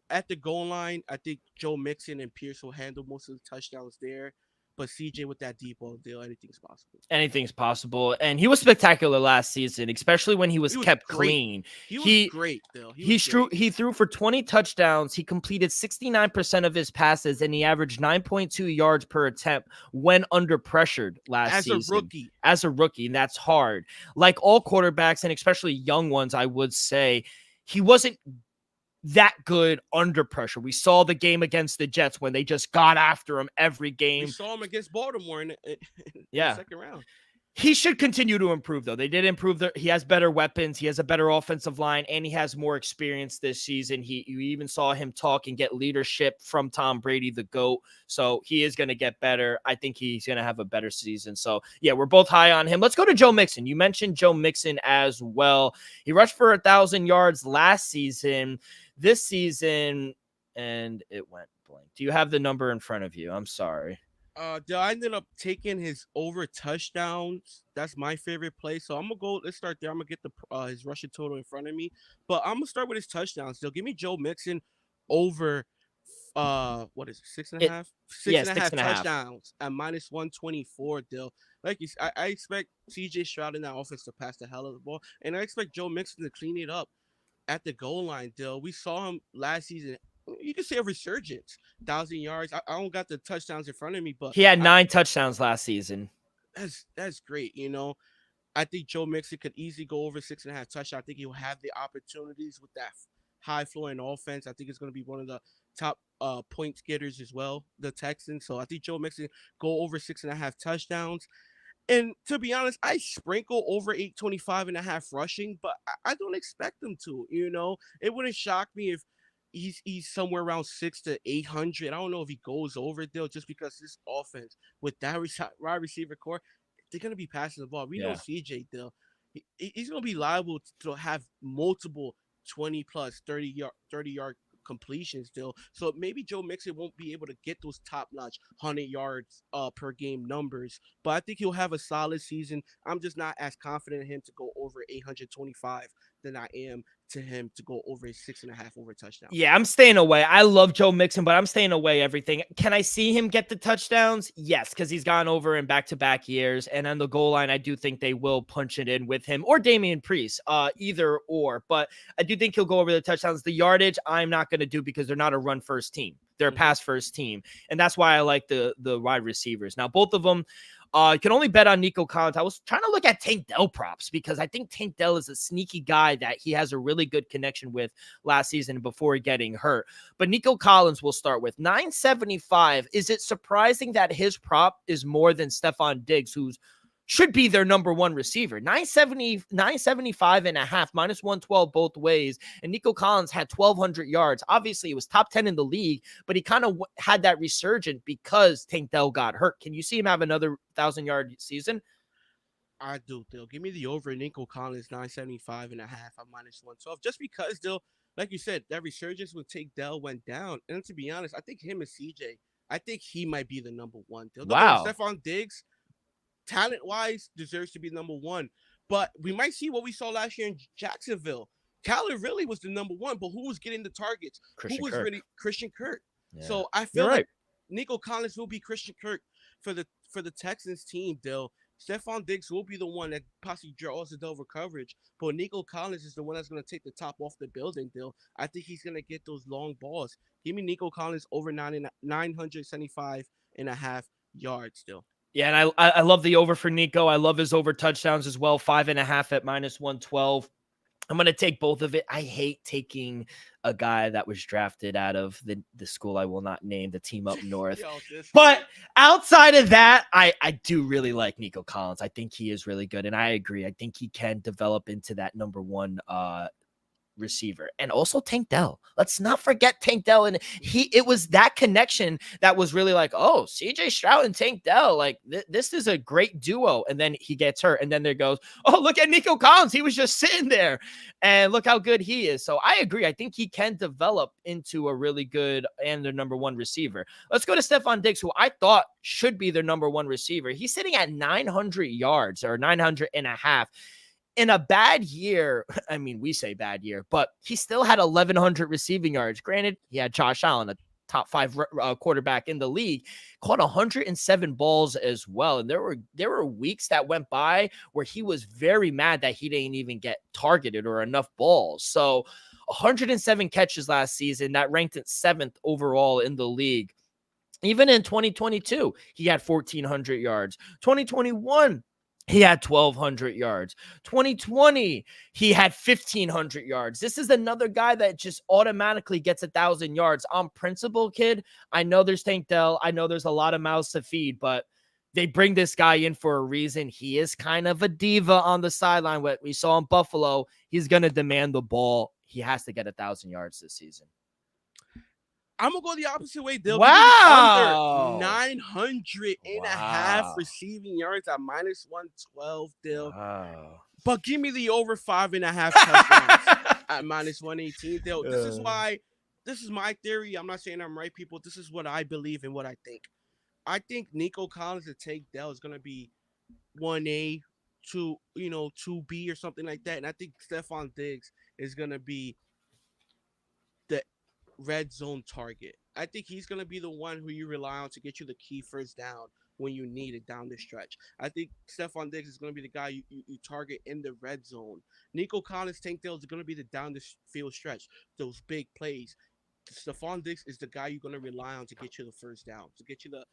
at the goal line, I think Joe Mixon and Pierce will handle most of the touchdowns there. But CJ with that deep ball deal, anything's possible. Anything's possible. And he was spectacular last season, especially when he was kept clean. He was great, Bill. He threw for 20 touchdowns. He completed 69% of his passes, and he averaged 9.2 yards per attempt when under pressured last season. As a rookie, and that's hard. Like all quarterbacks, and especially young ones, I would say, he wasn't that good under pressure. We saw the game against the Jets when they just got after him every game. We saw him against Baltimore in the second round. He should continue to improve, though. They did improve. He has better weapons. He has a better offensive line, and he has more experience this season. You even saw him talk and get leadership from Tom Brady, the GOAT. So he is going to get better. I think he's going to have a better season. So, yeah, we're both high on him. Let's go to Joe Mixon. You mentioned Joe Mixon as well. He rushed for 1,000 yards last season. This season, and it went blank. Do you have the number in front of you? I'm sorry. I ended up taking his over touchdowns. That's my favorite play. So I'm gonna go. Let's start there. I'm gonna get the his rushing total in front of me, but I'm gonna start with his touchdowns. They'll give me Joe Mixon over what is it, six and a It half? Six yeah, and a six half and a half. touchdowns at -124. Dill, I expect CJ Stroud in that offense to pass the hell of the ball, and I expect Joe Mixon to clean it up at the goal line. Dill, we saw him last season. You could say a resurgence, 1,000 yards. I don't got the touchdowns in front of me, but He had 9 touchdowns last season. that's great. I think Joe Mixon could easily go over 6.5 touchdowns. I think he'll have the opportunities with that high flowing offense. I think it's going to be one of the top points getters as well, the Texans. So I think Joe Mixon go over 6.5 touchdowns. And to be honest, I sprinkle over 825.5 rushing, but I don't expect him to. It wouldn't shock me if he's somewhere around 600 to 800. I don't know if he goes over it, though, just because this offense with that wide receiver core, they're gonna be passing the ball. We know Yeah. CJ Dill. He's gonna be liable to have multiple 20 plus 30 yard completions still. So maybe Joe Mixon won't be able to get those top notch 100 yards per game numbers, but I think he'll have a solid season. I'm just not as confident in him to go over 825 than I am to him to go over 6.5 over touchdown. Yeah, I'm staying away. I love Joe Mixon, but I'm staying away everything. Can I see him get the touchdowns? Yes, because he's gone over in back-to-back years. And on the goal line, I do think they will punch it in with him or Damian Priest, either or. But I do think he'll go over the touchdowns. The yardage, I'm not going to do because they're not a run-first team. They're a pass-first team. And that's why I like the wide receivers. Now, both of them, you can only bet on Nico Collins. I was trying to look at Tank Dell props because I think Tank Dell is a sneaky guy that he has a really good connection with last season before getting hurt. But Nico Collins will start with 975. Is it surprising that his prop is more than Stephon Diggs, who's should be their number one receiver? 975 and a half, -112 both ways. And Nico Collins had 1,200 yards. Obviously, it was top 10 in the league, but he kind of had that resurgence because Tank Dell got hurt. Can you see him have another 1,000-yard season? I do, Dill. Give me the over Nico Collins 975 and a half at -112. Just because, Dill, like you said, that resurgence with Tank Dell went down. And to be honest, I think him and CJ, I think he might be the number one. Dill. Wow. Stephon Diggs, talent-wise, deserves to be number one. But we might see what we saw last year in Jacksonville. Kyler really was the number one, but who was getting the targets? Christian Who was Kirk. really Christian Kirk? Yeah. So I feel like Nico Collins will be Christian Kirk for the Texans team, Dill. Stephon Diggs will be the one that possibly draws the double coverage, but Nico Collins is the one that's going to take the top off the building, Dill. I think he's going to get those long balls. Give me Nico Collins over 975 and a half yards, Dill. Yeah, and I love the over for Nico. I love his over touchdowns as well. 5.5 at -112. I'm going to take both of it. I hate taking a guy that was drafted out of the school I will not name, the team up north. But outside of that, I do really like Nico Collins. I think he is really good, and I agree. I think he can develop into that number one receiver. And also Tank Dell. Let's not forget Tank Dell. And it was that connection that was really like, oh, CJ Stroud and Tank Dell, like this is a great duo. And then he gets hurt. And then there goes, oh, look at Nico Collins. He was just sitting there and look how good he is. So I agree. I think he can develop into a really good and their number one receiver. Let's go to Stephon Diggs, who I thought should be their number one receiver. He's sitting at 900 yards or 900 and a half. In a bad year, I mean, we say bad year, but he still had 1,100 receiving yards. Granted, he had Josh Allen, a top 5 quarterback in the league, caught 107 balls as well. And there were weeks that went by where he was very mad that he didn't even get targeted or enough balls. So 107 catches last season. That ranked at 7th overall in the league. Even in 2022, he had 1,400 yards. 2021, he had 1,200 yards. 2020, he had 1,500 yards. This is another guy that just automatically gets 1,000 yards on principle, kid. I know there's Tank Dell. I know there's a lot of mouths to feed, but they bring this guy in for a reason. He is kind of a diva on the sideline. What we saw in Buffalo, he's going to demand the ball. He has to get 1,000 yards this season. I'm going to go the opposite way, Dill. Wow. Under 900 and a half receiving yards at -112, Dill. Wow. But give me the over 5.5 touchdowns at -118, Dill. This is my theory. I'm not saying I'm right, people. This is what I believe and what I think. I think Nico Collins and Tank Dell is gonna be 1A, 2B or something like that. And I think Stephon Diggs is gonna be the red zone target. I think he's going to be the one who you rely on to get you the key first down when you need it down the stretch. I think Stephon Diggs is going to be the guy you target in the red zone. Nico Collins, Tank Dell is going to be the down the field stretch, those big plays. Stephon Diggs is the guy you're going to rely on to get you the first down, to get you the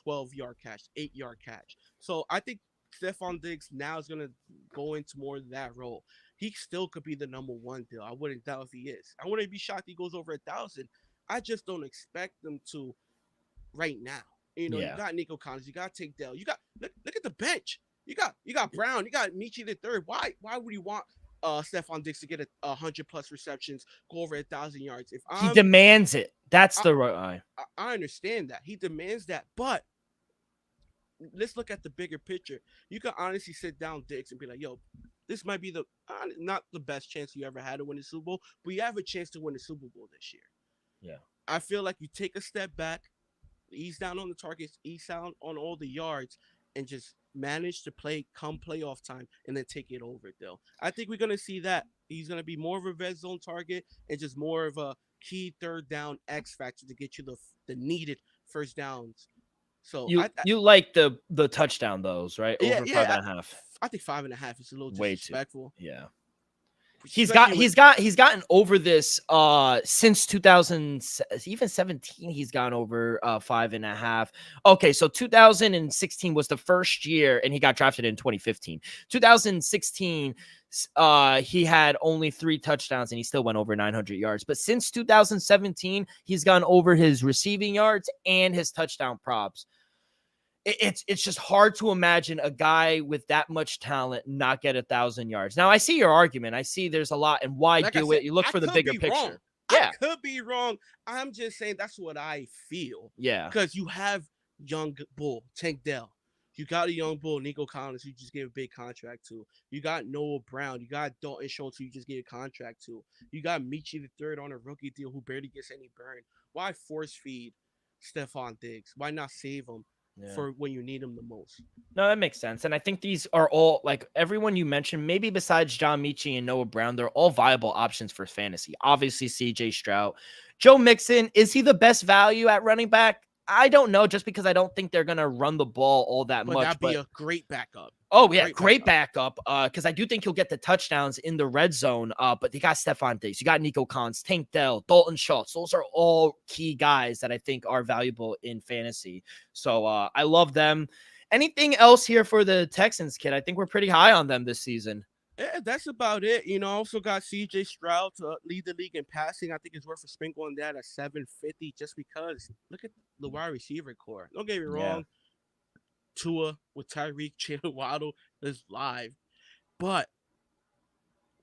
12-yard catch, 8-yard catch. So I think Stephon Diggs now is going to go into more of that role. He still could be the number one deal. I wouldn't doubt if he is. I wouldn't be shocked he goes over 1,000. I just don't expect them to right now. You got Nico Collins, you got Tank Dell, you got look at the bench. You got Brown, you got Michi the third. Why would you want Stephon Diggs to get 100+ receptions, go over 1,000 yards? If he demands it, that's the right. I understand that he demands that, but let's look at the bigger picture. You can honestly sit down Diggs and be like, yo, this might be the not the best chance you ever had to win the Super Bowl, but you have a chance to win the Super Bowl this year. Yeah. I feel like you take a step back, ease down on the targets, ease down on all the yards, and just manage to play come playoff time and then take it over, though. I think we're going to see that. He's going to be more of a red zone target and just more of a key third down X factor to get you the needed first downs. So you like the touchdown those, right? Over 5.5. I think 5.5 is a little disrespectful. Yeah. He's gotten over this since 2017. He's gone over 5.5. Okay, so 2016 was the first year, and he got drafted in 2015. 2016, he had only 3 touchdowns, and he still went over 900 yards. But since 2017, he's gone over his receiving yards and his touchdown props. It's just hard to imagine a guy with that much talent not get 1,000 yards. Now, I see your argument. I see there's a lot, and why do it? You look for the bigger picture. Wrong. Yeah. I could be wrong. I'm just saying that's what I feel. Yeah. Because you have young bull, Tank Dell. You got a young bull, Nico Collins, who you just gave a big contract to. You got Noah Brown. You got Dalton Schultz, who you just gave a contract to. You got Michi the third on a rookie deal who barely gets any burn. Why force feed Stephon Diggs? Why not save him? Yeah. For when you need them the most. No, that makes sense. And I think these are all, like, everyone you mentioned, maybe besides John Michi and Noah Brown, they're all viable options for fantasy. Obviously, CJ Stroud. Joe Mixon, is he the best value at running back? I don't know, just because I don't think they're going to run the ball all that much. That'd be a great backup. Oh, yeah, great backup. Because I do think he'll get the touchdowns in the red zone. But you got Stephon Diggs, you got Nico Collins, Tank Dell, Dalton Schultz. Those are all key guys that I think are valuable in fantasy. So I love them. Anything else here for the Texans, kid? I think we're pretty high on them this season. Yeah, that's about it. I also got CJ Stroud to lead the league in passing. I think it's worth a sprinkle on that at 750 just because look at the wide receiver core. Don't get me wrong. Yeah. Tua with Tyreek, Jalen Waddle is live. But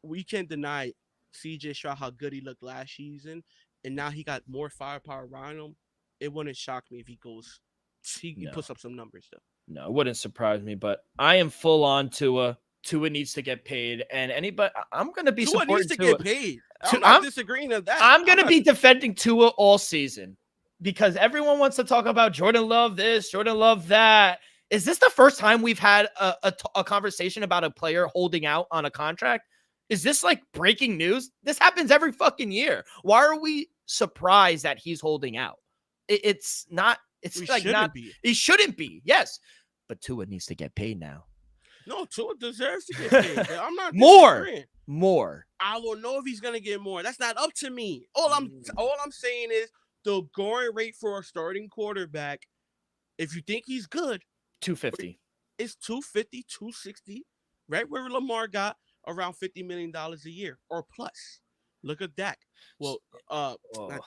we can't deny CJ Stroud how good he looked last season. And now he got more firepower around him. It wouldn't shock me if he puts up some numbers, though. No, it wouldn't surprise me. But I am full on Tua. Tua needs to get paid, and I'm going to be supporting Tua. Needs to get paid. I'm disagreeing on that. I'm going to be defending Tua all season because everyone wants to talk about Jordan Love this, Jordan Love that. Is this the first time we've had a conversation about a player holding out on a contract? Is this like breaking news? This happens every fucking year. Why are we surprised that he's holding out? It's not. It's we like shouldn't not. Be. He shouldn't be. Yes, but Tua needs to get paid now. No, Tua deserves to get paid. I'm not more. I don't know if he's gonna get more. That's not up to me. All I'm saying is the going rate for a starting quarterback. If you think he's good, 250. It's 250, 260. Right where Lamar got around $50 million a year or plus. Look at Dak. Well, not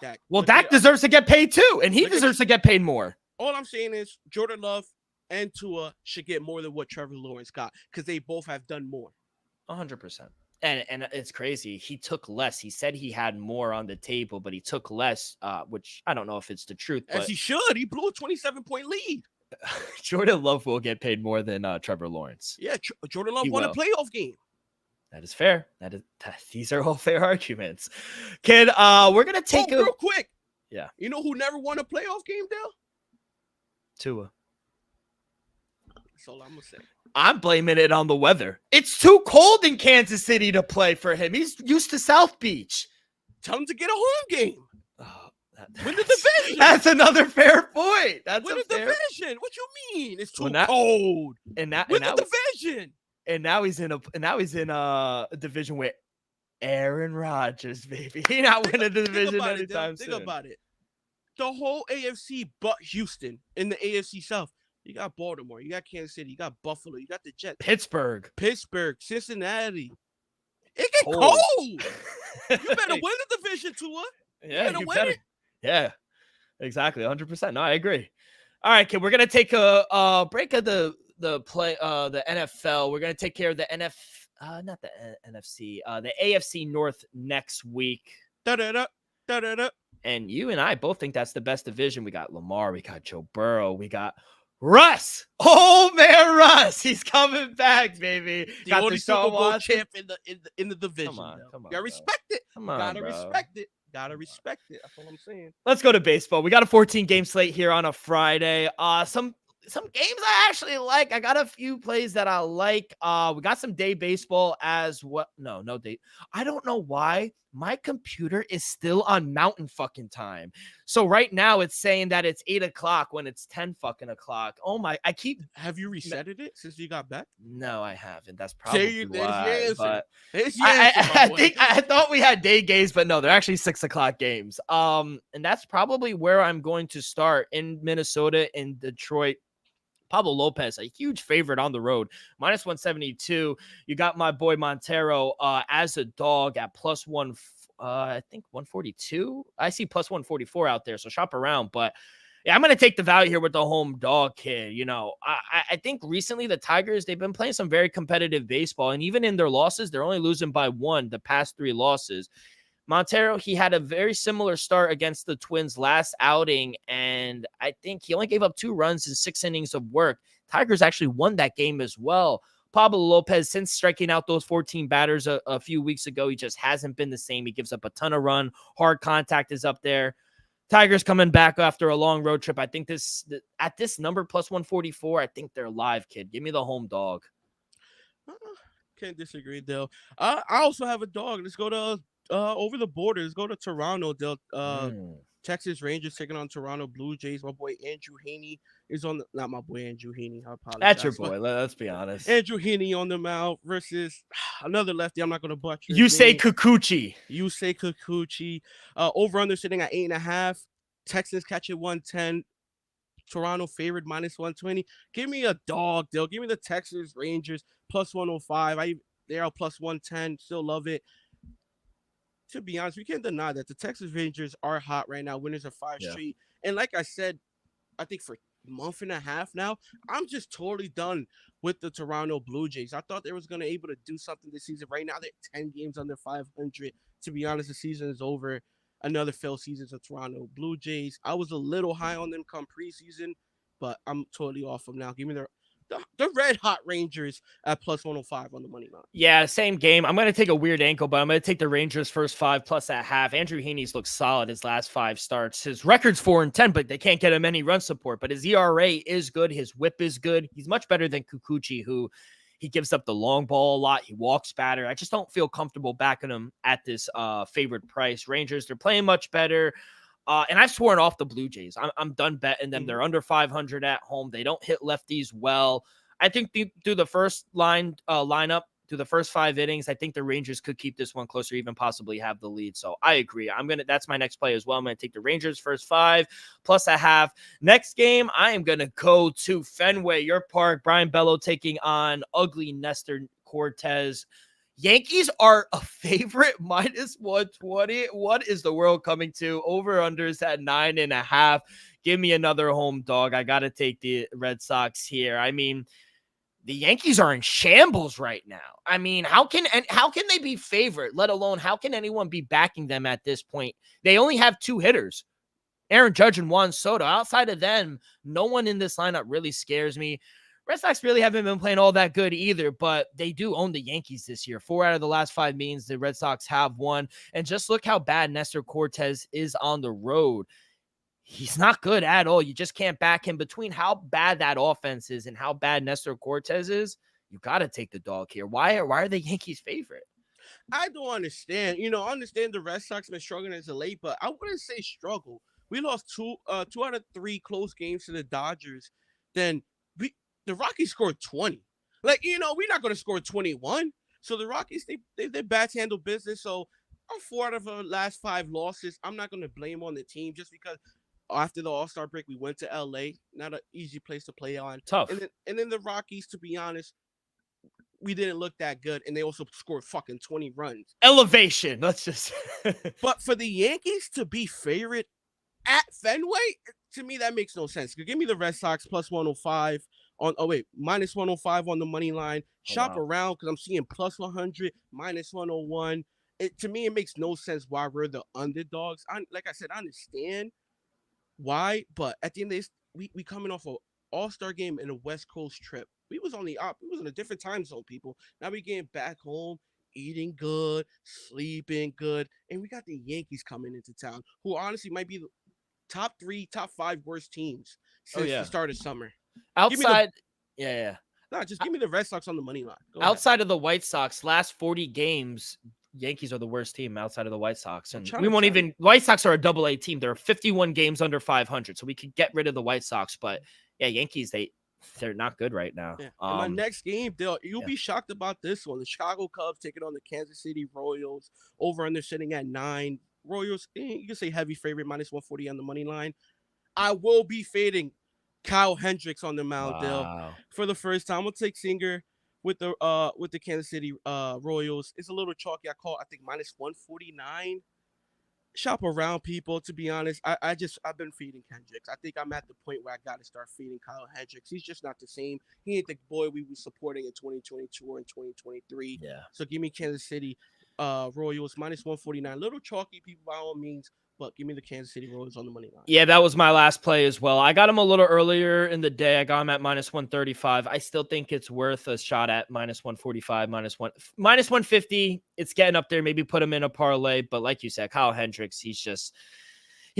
Dak. Well, Dak deserves to get paid too, and he deserves to get paid more. All I'm saying is Jordan Love and Tua should get more than what Trevor Lawrence got because they both have done more. 100%. And it's crazy. He took less. He said he had more on the table, but he took less, which I don't know if it's the truth. As he should. He blew a 27-point lead. Jordan Love will get paid more than Trevor Lawrence. Yeah, Jordan Love won a playoff game. That is fair. These are all fair arguments. Kid, we're going to take real quick. Yeah. You know who never won a playoff game, Dale? Tua. That's all I'm gonna say. I'm blaming it on the weather. It's too cold in Kansas City to play for him. He's used to South Beach. Tell him to get a home game. Oh, Win the division. That's another fair point. That's Win a the fair... division. What you mean? It's too cold. And that win the division. And now he's in a division with Aaron Rodgers, baby. He not winning the division anytime soon. Think about it. The whole AFC but Houston in the AFC South. You got Baltimore, you got Kansas City, you got Buffalo, you got the Jets. Pittsburgh, Cincinnati. It get cold. You better win the division, Tua. Yeah, you better win it. Yeah, exactly. 100%. No, I agree. All right, kid. We're gonna take a break of the NFL. We're gonna take care of the not the NFC, the AFC North next week. Da-da-da. And you and I both think that's the best division. We got Lamar, we got Joe Burrow, we got Russ. Oh man, Russ. He's coming back, baby. The got only the Super Bowl Watson champ in the division. Come on, you gotta respect it. Gotta respect it. That's what I'm saying. Let's go to baseball. We got a 14-game slate here on a Friday. Some games I actually like. I got a few plays that I like. We got some day baseball as well. No date. I don't know why my computer is still on mountain fucking time. So right now it's saying that it's 8 o'clock when it's 10 fucking o'clock. Oh my, Have you resetted it since you got back? No, I haven't. That's probably why. But I thought we had day games, but no, they're actually 6 o'clock games. And that's probably where I'm going to start in Minnesota and Detroit. Pablo Lopez, a huge favorite on the road, minus 172. You got my boy Montero as a dog at plus one, I think 142. I see plus 144 out there, so shop around. But yeah, I'm going to take the value here with the home dog, kid. You know, I think recently the Tigers, they've been playing some very competitive baseball, and even in their losses, they're only losing by one the past 3 losses. Montero, he had a very similar start against the Twins last outing, and I think he only gave up 2 runs in 6 innings of work. Tigers actually won that game as well. Pablo Lopez, since striking out those 14 batters a few weeks ago, he just hasn't been the same. He gives up a ton of run. Hard contact is up there. Tigers coming back after a long road trip. I think at this number, plus 144, I think they're live, kid. Give me the home dog. Can't disagree, Dale. I also have a dog. Let's go to over the border. Let's go to Toronto. Texas Rangers taking on Toronto Blue Jays. My boy Andrew Heaney is on not my boy Andrew Heaney. I apologize. That's your boy. Let's be honest. Andrew Heaney on the mound versus another lefty. I'm not going to butcher. You say Kikuchi. Over under sitting at 8.5. Texans catch it 110. Toronto favored minus 120. Give me a dog, Dale. Give me the Texas Rangers plus 105. They're out plus 110. Still love it. To be honest, we can't deny that the Texas Rangers are hot right now, winners of 5 straight. And like I said, I think for a month and a half now, I'm just totally done with the Toronto Blue Jays. I thought they was going to able to do something this season. Right now, they're 10 games under 500. To be honest, the season is over. Another failed season for Toronto Blue Jays. I was a little high on them come preseason, but I'm totally off them now. Give me the red hot Rangers at plus 105 on the money line. Yeah, same game. I'm going to take a weird ankle, but I'm going to take the Rangers first 5 plus at half. Andrew Heaney's looked solid his last 5 starts. His record's 4-10, but they can't get him any run support. But his ERA is good. His whip is good. He's much better than Kikuchi, who he gives up the long ball a lot. He walks batter. I just don't feel comfortable backing him at this favored price. Rangers, they're playing much better. And I've sworn off the Blue Jays. I'm done betting them. They're under 500 at home. They don't hit lefties well. I think through the first lineup, through the first 5 innings, I think the Rangers could keep this one closer, even possibly have the lead. So I agree. That's my next play as well. I'm going to take the Rangers first 5 plus a half. Next game, I am going to go to Fenway, your park. Brian Bello taking on ugly Nestor Cortez. Yankees are a favorite minus 120. What is the world coming to? Over-unders at 9.5. Give me another home dog. I got to take the Red Sox here. I mean, the Yankees are in shambles right now. I mean, how can they be favorite, let alone how can anyone be backing them at this point? They only have 2 hitters, Aaron Judge and Juan Soto. Outside of them, no one in this lineup really scares me. Red Sox really haven't been playing all that good either, but they do own the Yankees this year. 4 out of the last 5 meetings, the Red Sox have won. And just look how bad Nestor Cortez is on the road. he's not good at all. You just can't back him. Between how bad that offense is and how bad Nestor Cortez is, you got to take the dog here. Why are the Yankees favorite? I don't understand. I understand the Red Sox been struggling as of late, but I wouldn't say struggle. We lost two out of 3 close games to the Dodgers. Then the Rockies scored 20. Like, we're not going to score 21. So the Rockies, they bats handle business. So our 4 out of our last 5 losses, I'm not going to blame on the team just because after the All-Star break, we went to LA. Not an easy place to play on. Tough. And then the Rockies, to be honest, we didn't look that good, and they also scored fucking 20 runs. Elevation. Let's just. But for the Yankees to be favorite at Fenway, to me, that makes no sense. Give me the Red Sox plus 105 minus 105 on the money line. Shop around because I'm seeing plus 100, minus 101. To me, it makes no sense why we're the underdogs. Like I said, I understand why, but at the end of this, we coming off an All-Star game and a West Coast trip. We was on a different time zone, people. Now we getting back home, eating good, sleeping good, and we got the Yankees coming into town, who honestly might be the top 3, top 5 worst teams since the start of summer. Outside, just give me the Red Sox on the money line. Outside of the White Sox, last 40 games, Yankees are the worst team outside of the White Sox. And we won't even – White Sox are a double-A team. They're 51 games under 500, so we could get rid of the White Sox. But, yeah, Yankees, they're not good right now. Yeah. My next game, you'll be shocked about this one. The Chicago Cubs taking on the Kansas City Royals. Over-under sitting at 9. Royals, you can say heavy favorite, minus 140 on the money line. I will be fading Kyle Hendricks on the mound, Dale. For the first time, we'll take Singer with the Kansas City Royals. It's a little chalky. I think minus 149. Shop around, people. To be honest, I've been feeding Hendricks. I think I'm at the point where I got to start feeding Kyle Hendricks. He's just not the same. He ain't the boy we were supporting in 2022 or in 2023. Yeah. So give me Kansas City Royals minus 149. Little chalky, people, by all means. But give me the Kansas City Royals on the money line. Yeah, that was my last play as well. I got him a little earlier in the day. I got him at minus 135. I still think it's worth a shot at minus 145, minus 150. It's getting up there. Maybe put him in a parlay. But like you said, Kyle Hendricks, he's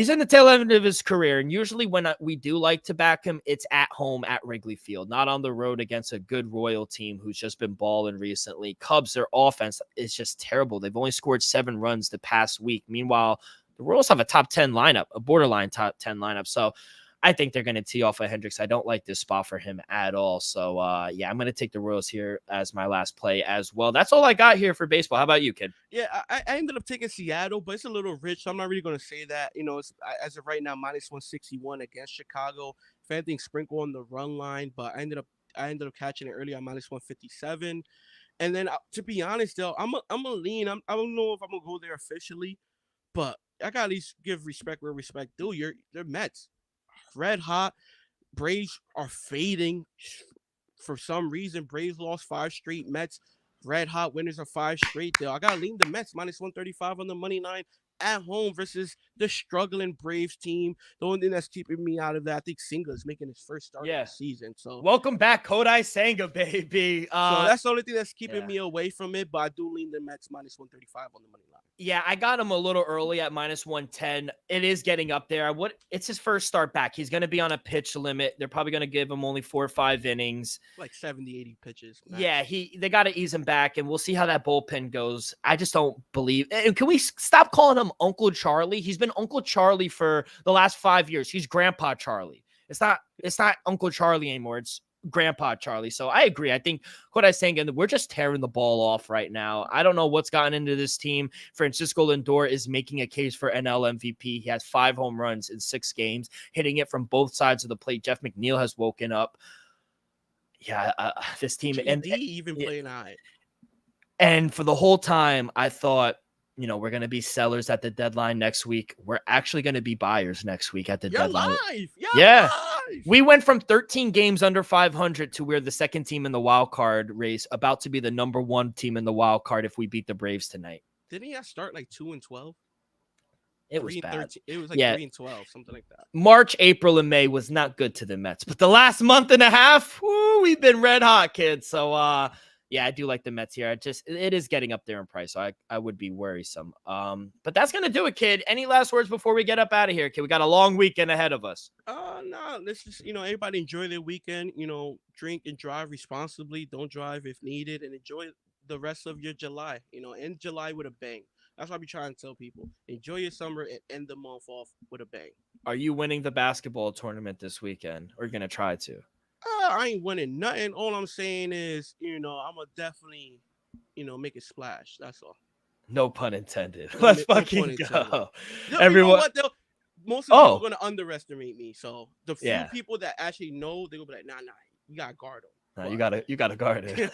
in the tail end of his career. And usually when we do like to back him, it's at home at Wrigley Field, not on the road against a good Royal team who's just been balling recently. Cubs, their offense is just terrible. They've only scored 7 runs the past week. Meanwhile, the Royals have a top 10 lineup, a borderline top 10 lineup. So I think they're going to tee off of Hendricks. I don't like this spot for him at all. So, I'm going to take the Royals here as my last play as well. That's all I got here for baseball. How about you, kid? Yeah, I ended up taking Seattle, but it's a little rich, so I'm not really going to say that. It's as of right now, minus 161 against Chicago. If anything, sprinkle on the run line, but I ended up catching it early on minus 157. And then, to be honest, though, I'm a lean. I don't know if I'm going to go there officially, but I got to at least give respect where respect due. They're Mets. Red hot. Braves are fading for some reason. Braves lost 5 straight. Mets red hot winners of 5 straight. I got to lean the Mets minus 135 on the money line at home versus the struggling Braves team. The only thing that's keeping me out of that, I think Senga is making his first start of the season. So welcome back, Kodai Senga, baby. So that's the only thing that's keeping me away from it. But I do lean the Mets minus 135 on the money line. Yeah, I got him a little early at minus 110. It is getting up there. It's his first start back. He's going to be on a pitch limit. They're probably going to give him only 4 or 5 innings. Like 70, 80 pitches. Max. Yeah, they got to ease him back, and we'll see how that bullpen goes. I just don't believe. And can we stop calling him Uncle Charlie? He's been Uncle Charlie for the last 5 years. He's Grandpa Charlie. It's not Uncle Charlie anymore. It's Grandpa Charlie. So I agree. I think what I was saying, and we're just tearing the ball off right now. I don't know what's gotten into this team. Francisco Lindor is making a case for NL MVP. He has 5 home runs in 6 games, hitting it from both sides of the plate. Jeff McNeil has woken up. Yeah, this team and even playing high. And for the whole time, I thought, we're going to be sellers at the deadline next week. We're actually going to be buyers next week at the deadline. Live. Live. We went from 13 games under 500 to we're the second team in the wild card race, about to be the number 1 team in the wild card if we beat the Braves tonight. Didn't he start like 2-12? It was bad. 13, it was like 3-12, something like that. March, April, and May was not good to the Mets, but the last month and a half, we've been red hot, kids. So, Yeah, I do like the Mets here. It is getting up there in price, so I would be worrisome. But that's gonna do it, kid. Any last words before we get up out of here, kid? We got a long weekend ahead of us. No, let's just, everybody enjoy their weekend. Drink and drive responsibly. Don't drive if needed, and enjoy the rest of your July. End July with a bang. That's what I be trying to tell people. Enjoy your summer and end the month off with a bang. Are you winning the basketball tournament this weekend, or are you gonna try to? I ain't winning nothing. All I'm saying is, I'm gonna definitely, make it splash. That's all. No pun intended. Let's fucking go. Everyone, most of the people are gonna underestimate me. So the few people that actually know, they're gonna be like, nah, you gotta guard them. Nah, you gotta guard it.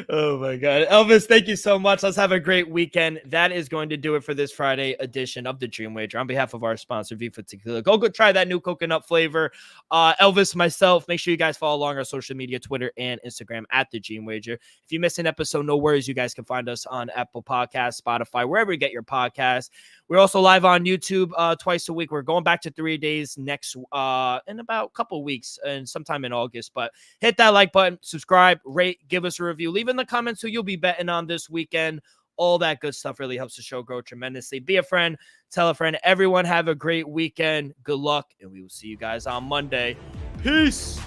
Oh my God. Elvis, thank you so much. Let's have a great weekend. That is going to do it for this Friday edition of the Dream Wager. On behalf of our sponsor, Viva Tequila, go try that new coconut flavor. Elvis, myself, make sure you guys follow along our social media, Twitter and Instagram at the Dream Wager. If you miss an episode, no worries. You guys can find us on Apple Podcasts, Spotify, wherever you get your podcasts. We're also live on YouTube twice a week. We're going back to 3 days next in about a couple weeks and sometime in August. But hit that like button, subscribe, rate, give us a review. Leave in the comments who you'll be betting on this weekend. All that good stuff really helps the show grow tremendously. Be a friend, tell a friend. Everyone have a great weekend. Good luck, and we will see you guys on Monday. Peace.